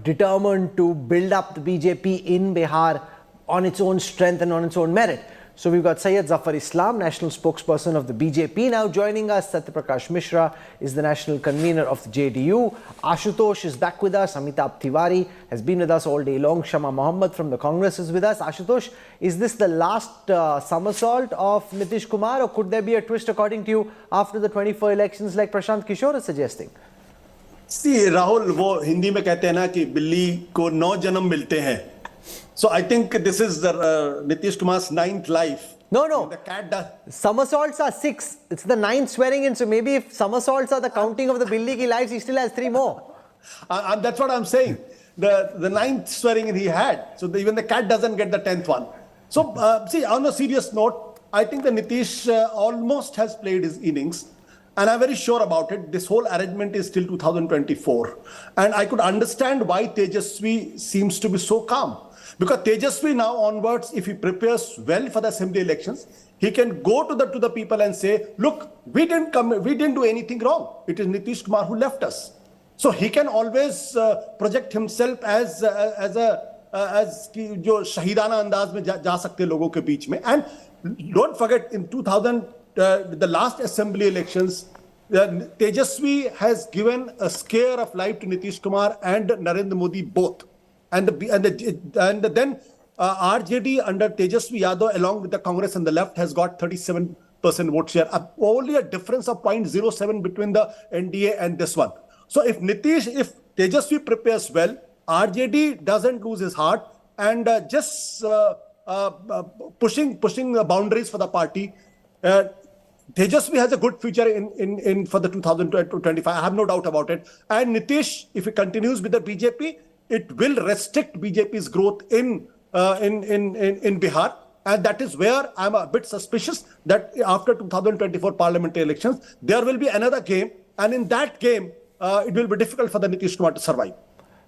determined to build up the BJP in Bihar on its own strength and on its own merit. So we've got Syed Zafar Islam, national spokesperson of the BJP, now joining us. Satya Prakash Mishra is the national convener of the JDU. Ashutosh is back with us. Amitabh Tiwari has been with us all day long. Shama Mohammed from the Congress is with us. Ashutosh, is this the last somersault of Nitish Kumar, or could there be a twist according to you after the 24 elections like Prashant Kishore is suggesting? See, Rahul, वो हिंदी में कहते हैं ना कि बिल्ली को 9 जन्म मिलते हैं. So I think this is the Nitish Kumar's 9th life. No. The cat somersaults are 6. It's the 9th swearing in. So maybe if somersaults are the counting of the Billi ki lives, he still has 3 more. And that's what I'm saying. The 9th swearing in he had. So even the cat doesn't get the 10th one. So see, on a serious note, I think the Nitish almost has played his innings. And I'm very sure about it. This whole arrangement is till 2024. And I could understand why Tejasvi seems to be so calm. Because Tejasvi now onwards, if he prepares well for the assembly elections, he can go to the people and say, look, we didn't do anything wrong. It is Nitish Kumar who left us. So he can always project himself as जो शहीदाना अंदाज में जा सकते लोगों के बीच में. And don't forget, in the last assembly elections, Tejasvi has given a scare of life to Nitish Kumar and Narendra Modi both. And then RJD under Tejasvi Yadav along with the Congress and the left has got 37% vote share. Only a difference of 0.07 between the I.N.D.A. and this one. So if Tejasvi prepares well, RJD doesn't lose his heart and just pushing the boundaries for the party, Tejasvi has a good future in for the 2025. I have no doubt about it. And Nitish, if he continues with the BJP, it will restrict BJP's growth in Bihar, and that is where I'm a bit suspicious that after 2024 parliamentary elections, there will be another game, and in that game, it will be difficult for the Nitish Kumar to survive.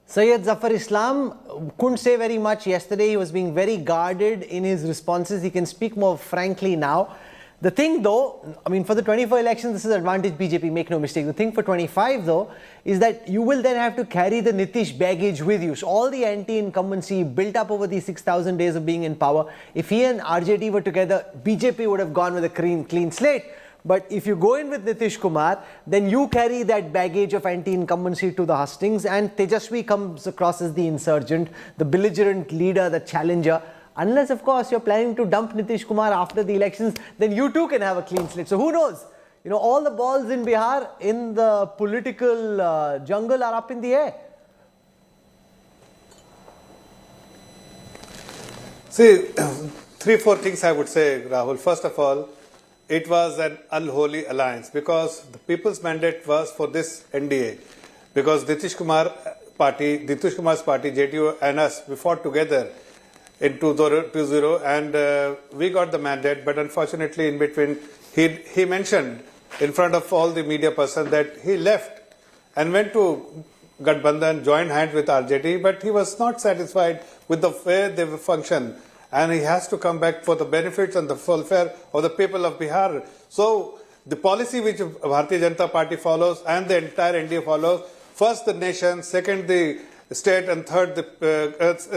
Syed Zafar Islam couldn't say very much yesterday. He was being very guarded in his responses. He can speak more frankly now. The thing though, I mean for the 24 elections, this is advantage BJP, make no mistake. The thing for 25 though, is that you will then have to carry the Nitish baggage with you. So all the anti-incumbency built up over these 6,000 days of being in power, if he and RJD were together, BJP would have gone with a clean slate. But if you go in with Nitish Kumar, then you carry that baggage of anti-incumbency to the hustings, and Tejaswi comes across as the insurgent, the belligerent leader, the challenger. Unless, of course, you're planning to dump Nitish Kumar after the elections, then you too can have a clean slate. So who knows? You know, all the balls in Bihar, in the political jungle, are up in the air. See, 3-4 things I would say, Rahul. First of all, it was an unholy alliance because the people's mandate was for this NDA. Because Nitish Kumar's party, JDU and us, we fought together in 2020 and we got the mandate, but unfortunately in between he mentioned in front of all the media persons that he left and went to Gathbandhan, joined hands with RJD, but he was not satisfied with the way they function, and he has to come back for the benefits and the welfare of the people of Bihar. So the policy which Bharatiya Janata Party follows and the entire NDA follows, first the nation, second the state, and third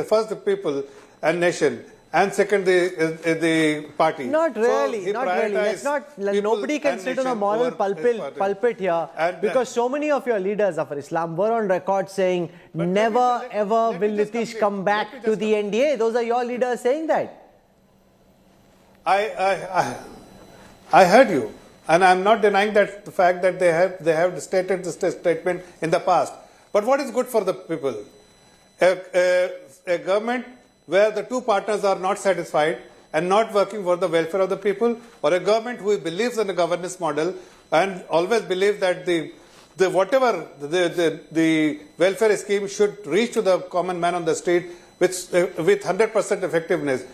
first the people and nation, and second the party. Not really, so not really. Let's not. Nobody can sit on a moral pulpit here, because so many of your leaders of Islam were on record saying never ever will Nitish come back to the NDA. Those are your leaders saying that. I heard you, and I'm not denying that the fact that they have stated this statement in the past. But what is good for the people? A government where the two partners are not satisfied and not working for the welfare of the people, or a government who believes in a governance model and always believes that the welfare scheme should reach to the common man on the street with 100% effectiveness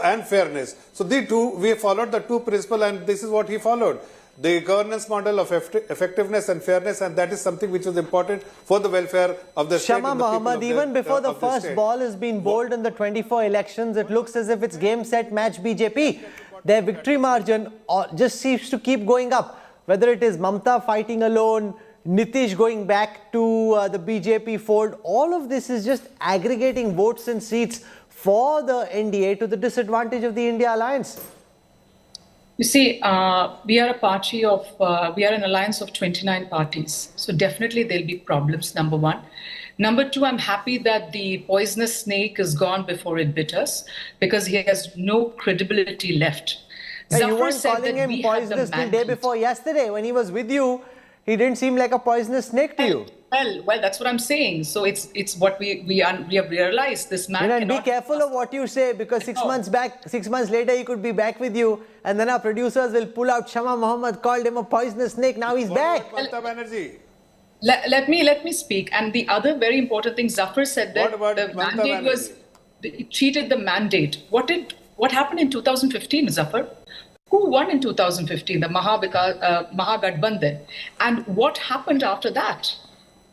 and fairness. So we followed the two principles, and this is what he followed. The governance model of effectiveness and fairness, and that is something which is important for the welfare of the state. Shama Mohammed, even before the first ball has been bowled in the 24 elections, it looks as if it's game, set, match BJP. Their victory margin just seems to keep going up. Whether it is Mamta fighting alone, Nitish going back to the BJP fold, all of this is just aggregating votes and seats for the NDA to the disadvantage of the India alliance. You see, we are a party of, we are an alliance of 29 parties. So definitely there'll be problems, number one. Number two, I'm happy that the poisonous snake is gone before it bit us, because he has no credibility left. Hey, you weren't calling him poisonous the day before yesterday. When he was with you, he didn't seem like a poisonous snake to you. Well, that's what I'm saying. So it's what we have realized. This man and be careful of what you say, because 6 months later, he could be back with you, and then our producers will pull out Shama Mohammed called him a poisonous snake. Now he's back. Let me speak. And the other very important thing, Zafar said that the mandate was, he cheated the mandate. What happened in 2015, Zafar? Who won in 2015? The Mahagathbandhan. And what happened after that?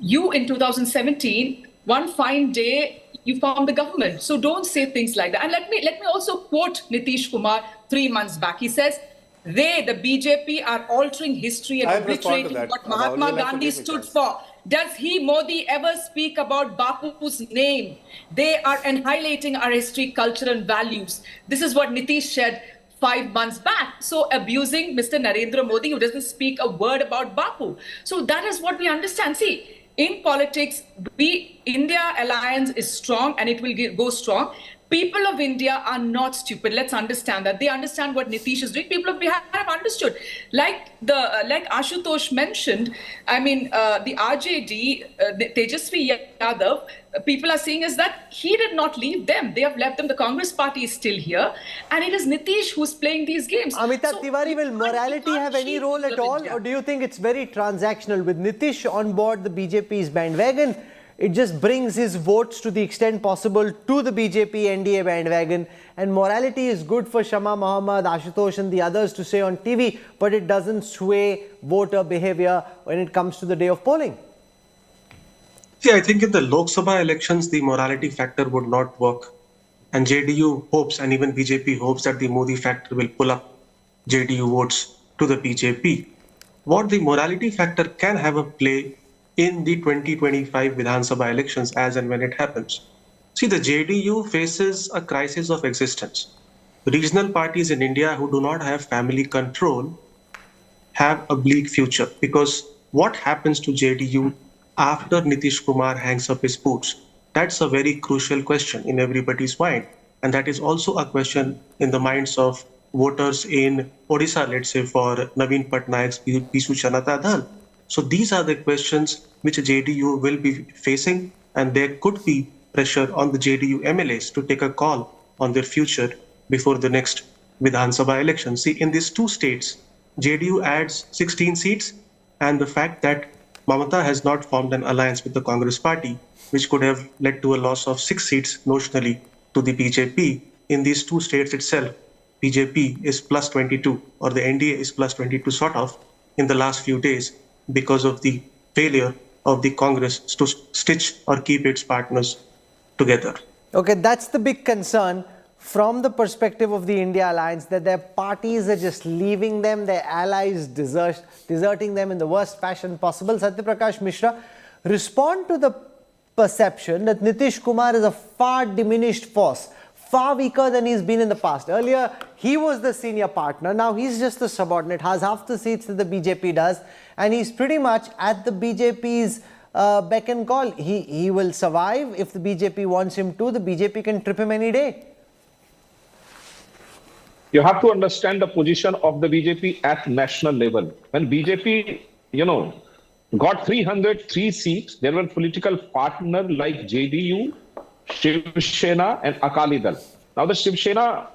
You in 2017, one fine day, you formed the government. So don't say things like that. And let me also quote Nitish Kumar 3 months back. He says, the BJP are altering history and obliterating what Mahatma Gandhi stood for. Does Modi ever speak about Bapu's name? They are annihilating our history, culture and values. This is what Nitish said 5 months back. So abusing Mr. Narendra Modi, who doesn't speak a word about Bapu. So that is what we understand. See, in politics, India alliance is strong and it will go strong. People of India are not stupid. Let's understand that. They understand what Nitish is doing. People of Bihar have understood. Like Ashutosh mentioned, I mean, the RJD, Tejaswi Yadav, people are saying is that he did not leave them. They have left them. The Congress party is still here. And it is Nitish who's playing these games. Amitabh Tiwari, will morality have any role at all? Or do you think it's very transactional? With Nitish on board the BJP's bandwagon, it just brings his votes to the extent possible to the BJP NDA bandwagon, and morality is good for Shama Mohammed, Ashutosh and the others to say on TV, but it doesn't sway voter behavior when it comes to the day of polling. See, I think in the Lok Sabha elections, the morality factor would not work. And JDU hopes, and even BJP hopes, that the Modi factor will pull up. JDU votes to the BJP. What the morality factor can have a play in the 2025 Vidhan Sabha elections as and when it happens. See, the JDU faces a crisis of existence. Regional parties in India who do not have family control have a bleak future, because what happens to JDU after Nitish Kumar hangs up his boots? That's a very crucial question in everybody's mind. And that is also a question in the minds of voters in Odisha, let's say, for Naveen Patnaik's Bisu Janata Dal. So these are the questions which JDU will be facing, and there could be pressure on the JDU MLAs to take a call on their future before the next Vidhan Sabha election. See, in these two states, JDU adds 16 seats, and the fact that Mamata has not formed an alliance with the Congress party, which could have led to a loss of 6 seats notionally to the BJP. In these two states itself, BJP is plus 22, or the NDA is plus 22 sort of, in the last few days because of the failure of the Congress to stitch or keep its partners together. Okay, that's the big concern from the perspective of the India alliance, that their parties are just leaving them, their allies deserting them in the worst fashion possible. Satyaprakash Mishra, respond to the perception that Nitish Kumar is a far diminished force, far weaker than he's been in the past. Earlier, he was the senior partner. Now he's just the subordinate, has half the seats that the BJP does, and he's pretty much at the BJP's beck and call. He will survive if the BJP wants him to. The BJP can trip him any day. You have to understand the position of the BJP at national level. When BJP, got 303 seats, there were political partners like JDU, Shiv Sena and Akali Dal. Now the Shiv Sena,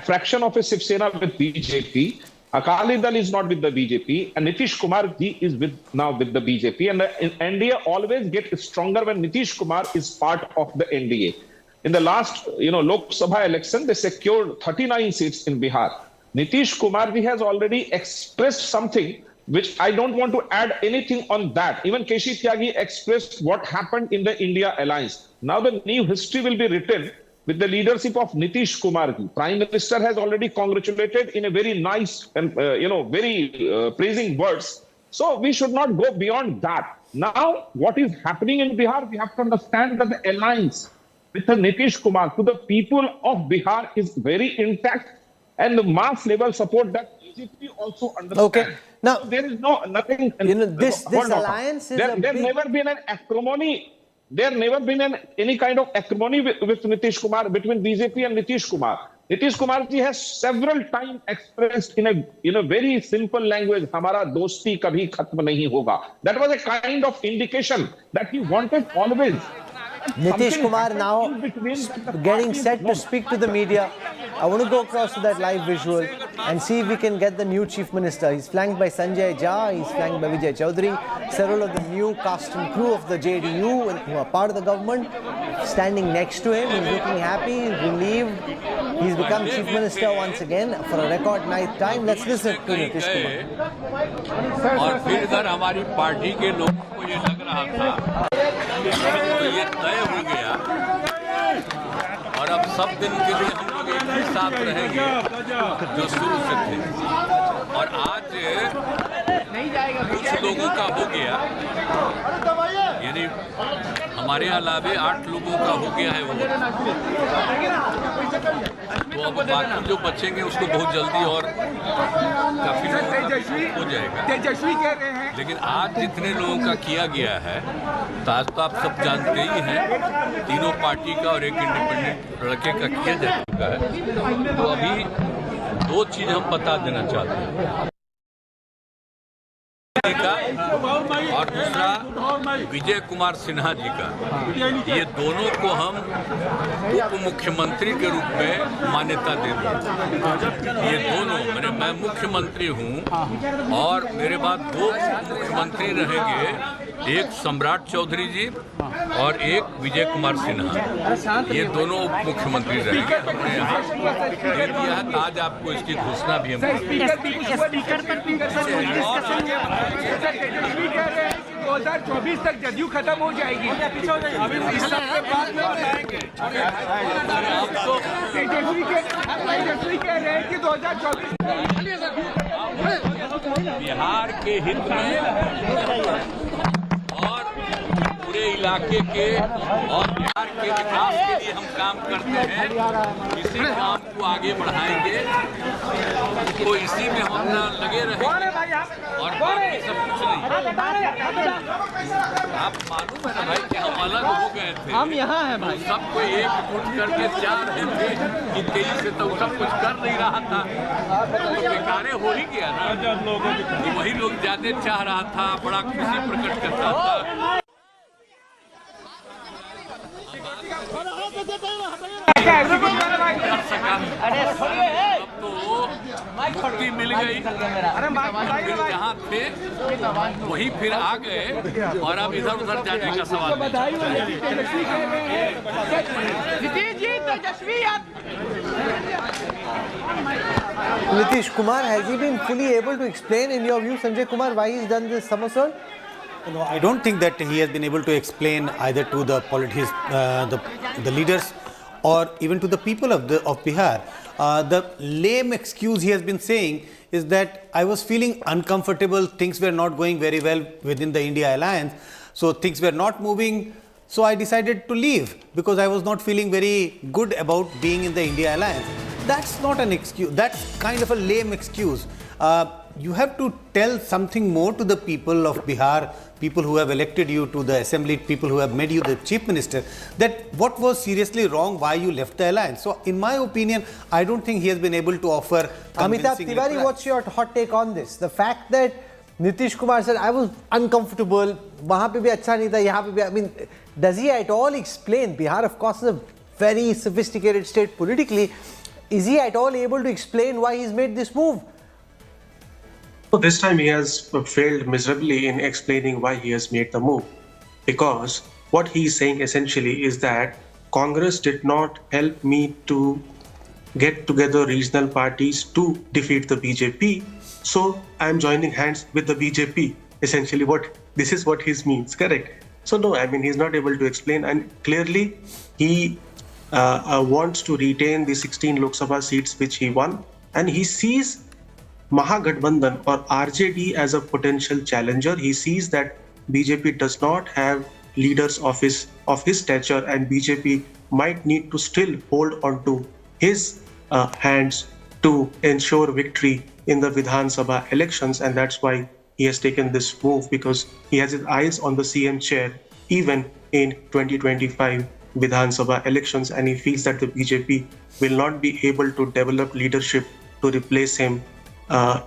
fraction of a Shiv Sena with BJP, Akali Dal is not with the BJP, and Nitish Kumar ji is now with the BJP, and the NDA always gets stronger when Nitish Kumar is part of the NDA. In the last, Lok Sabha election, they secured 39 seats in Bihar. Nitish Kumar ji has already expressed something which I don't want to add anything on that. Even Keshi Tyagi expressed what happened in the India alliance. Now the new history will be written with the leadership of Nitish Kumar ji. Prime Minister has already congratulated in a very nice and, very praising words. So we should not go beyond that. Now, what is happening in Bihar, we have to understand that the alliance with the Nitish Kumar to the people of Bihar is very intact, and the mass level support that BJP also understands. Okay. Now, so there is nothing. This alliance is there's never been an acrimony. There never been any kind of acrimony with Nitish Kumar, between BJP and Nitish Kumar. Nitish Kumar ji has several times expressed in a very simple language, "Hamara dosti kabhi khatm nahi hoga." That was a kind of indication that he wanted always. Nitish Kumar now getting set to speak to the media. I want to go across to that live visual and see if we can get the new Chief Minister. He's flanked by Sanjay Jha, he's flanked by Vijay Chaudhary, several of the new cast and crew of the JDU who are part of the government standing next to him. He's looking happy, he's relieved. He's become Chief Minister once again for a record night time. Let's listen to Nitish Kumar. और फिर इधर हमारी party के लोगों को ये लग रहा था तो ये तय हो गया, और अब सब दिन के लिए हम लोग एक ही साथ रहेंगे जो शुरू से थे। और आज कुछ लोगों का हो गया, यानी हमारे अलावे 8 लोगों का हो गया है वो, तो अब बाकी जो बचेंगे उसको बहुत जल्दी और काफी हो जाएगा। लेकिन आज जितने लोगों का किया गया है, तो आज तो आप सब जानते ही हैं, तीनों पार्टी का और एक इंडिपेंडेंट लड़के का किया जा चुका है। तो अभी 2 चीज हम बता देना चाहते हैं का, और दूसरा विजय कुमार सिन्हा जी का। ये दोनों को हम उप मुख्यमंत्री के रूप में मान्यता दे दें। ये दोनों, मैं मुख्यमंत्री हूँ और मेरे बाद 2 मुख्यमंत्री रहेंगे, एक सम्राट चौधरी जी और एक विजय कुमार सिन्हा। ये दोनों उप मुख्यमंत्री रहेंगे। हमने यहाँ दे दिया है, आज आपको इसकी घोषणा भी हम 2024 तक जदयू खत्म हो जाएगी। अभी इस सबके बाद में बताएंगे। तेजस्वी कह रहे हैं कि 2024 बिहार के हित में और पूरे इलाके के और बिहार के विकास के लिए हम काम करते हैं। इसी काम को आगे बढ़ाएंगे, तो इसी में हम लगे रहेंगे और बाकी सब कुछ नहीं। आप मालूम है ना भाई कि हम अलग हो गए थे, हम यहाँ हैं भाई, सबको एकजुट करके चाह रहे थे कि तेजी से तो सब कुछ कर नहीं रहा था, तो बेकारे हो ही गया ना। तो वही लोग ज्यादा चाह रहा था, बड़ा खुशी प्रकट करता था। अब तो मुक्ति मिल गई, फिर जहाँ थे वही फिर आ गए और अब इधर उधर जाने का सवाल Nitish Kumar, has he been fully able to explain, in your view, Sanjay Kumar, why he's done this somersault? No, I don't think that he has been able to explain either to the leaders or even to the people of Bihar. The lame excuse he has been saying is that I was feeling uncomfortable, things were not going very well within the I.N.D.I.A alliance, so things were not moving, so I decided to leave because I was not feeling very good about being in the I.N.D.I.A alliance. That's not an excuse, that's kind of a lame excuse. You have to tell something more to the people of Bihar, people who have elected you to the assembly, people who have made you the chief minister, that what was seriously wrong, why you left the alliance. So in my opinion, I don't think he has been able to offer Amitabh Tiwari, what's your hot take on this? The fact that Nitish Kumar said, I was uncomfortable, wahan pe bhi acha nahi tha, yahan pe bhi, I mean, does he at all explain? Bihar, of course, is a very sophisticated state politically. Is he at all able to explain why he's made this move? This time he has failed miserably in explaining why he has made the move, because what he is saying essentially is that Congress did not help me to get together regional parties to defeat the BJP, so I am joining hands with the BJP. Essentially, this is what he means, correct? So no, I mean, he's not able to explain, and clearly he wants to retain the 16 Lok Sabha seats which he won, and he sees Mahagathbandhan or RJD as a potential challenger. He sees that BJP does not have leaders of his stature, and BJP might need to still hold on to his hands to ensure victory in the Vidhan Sabha elections, and that's why he has taken this move, because he has his eyes on the CM chair even in 2025 Vidhan Sabha elections, and he feels that the BJP will not be able to develop leadership to replace him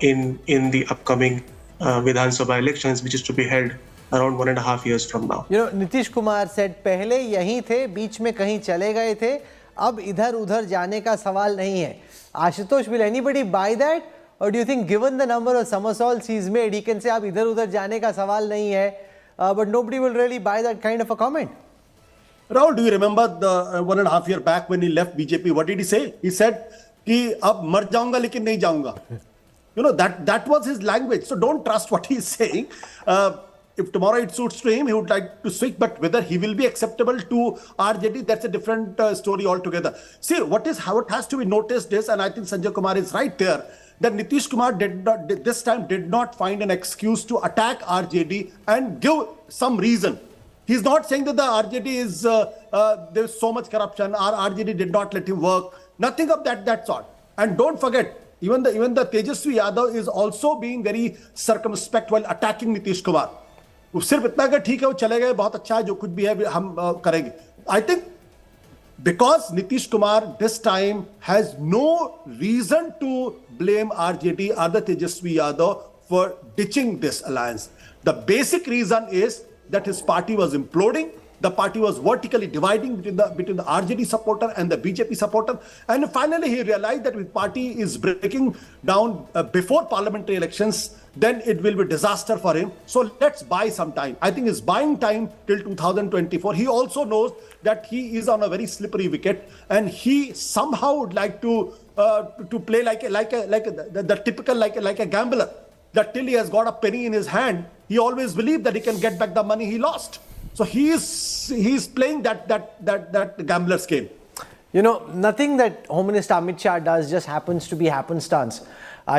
in the upcoming Vidhan Sabha elections, which is to be held around 1.5 years from now. You know, Nitish Kumar said, पहले यहीं थे, बीच में कहीं चले गए थे, अब इधर उधर जाने का सवाल नहीं है. Ashutosh, will anybody buy that? Or do you think, given the number of somersaults he's made, he can say, अब इधर उधर जाने का सवाल नहीं है, but nobody will really buy that kind of a comment? Rahul, do you remember the 1.5 years back when he left BJP? What did he say? He said कि अब मर जाऊंगा लेकिन नहीं जाऊंगा. You know, that was his language. So don't trust what he's saying. If tomorrow it suits to him, he would like to switch. But whether he will be acceptable to RJD, that's a different story altogether. See, what has to be noticed is, and I think Sanjay Kumar is right there, that Nitish Kumar did not find an excuse to attack RJD and give some reason. He's not saying that the RJD is, there's so much corruption, or RJD did not let him work. Nothing of that sort. And don't forget, even the Tejasvi Yadav is also being very circumspect while attacking Nitish Kumar. सिर्फ इतना कि ठीक है वो चले गए बहुत अच्छा है जो कुछ भी है हम करेंगे. I think because Nitish Kumar this time has no reason to blame RJD or the Tejasvi Yadav for ditching this alliance. The basic reason is that his party was imploding. The party was vertically dividing between the RJD supporter and the BJP supporter. And finally, he realized that if the party is breaking down before parliamentary elections, then it will be disaster for him. So let's buy some time. I think he's buying time till 2024. He also knows that he is on a very slippery wicket, and he somehow would like to play like a typical like a gambler. That till he has got a penny in his hand, he always believed that he can get back the money he lost. So he's playing that gambler's game. You know, nothing that Home Minister Amit Shah does just happens to be happenstance.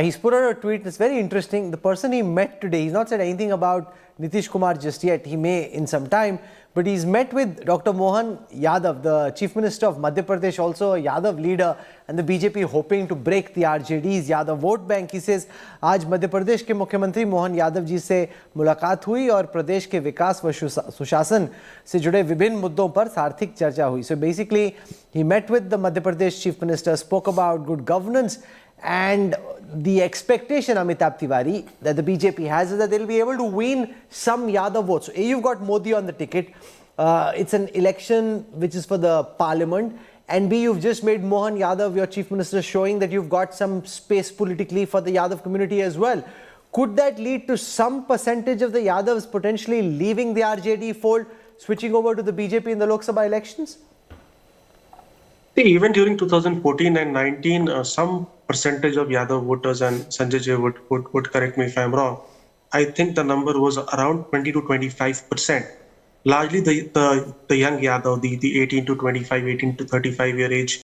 He's put out a tweet that's very interesting. The person he met today, he's not said anything about Nitish Kumar just yet. He may in some time. But he's met with Dr. Mohan Yadav, the Chief Minister of Madhya Pradesh, also a Yadav leader, and the BJP hoping to break the RJD's Yadav vote bank. He says, आज मध्य प्रदेश के मुख्यमंत्री मोहन यादव जी से मुलाकात हुई और प्रदेश के विकास व सुशासन से जुड़े विभिन्न मुद्दों पर सार्थक चर्चा हुई. So basically, he met with the Madhya Pradesh Chief Minister, spoke about good governance, and the expectation, Amitabh Tiwari, that the BJP has is that they'll be able to win some Yadav votes. So, A, you've got Modi on the ticket. It's an election which is for the parliament. And B, you've just made Mohan Yadav your chief minister, showing that you've got some space politically for the Yadav community as well. Could that lead to some percentage of the Yadavs potentially leaving the RJD fold, switching over to the BJP in the Lok Sabha elections? Even during 2014 and 19, some percentage of Yadav voters, and Sanjay Jay would correct me if I'm wrong, I think the number was around 20 to 25%. Largely the young Yadav, the 18 to 25, 18 to 35 year age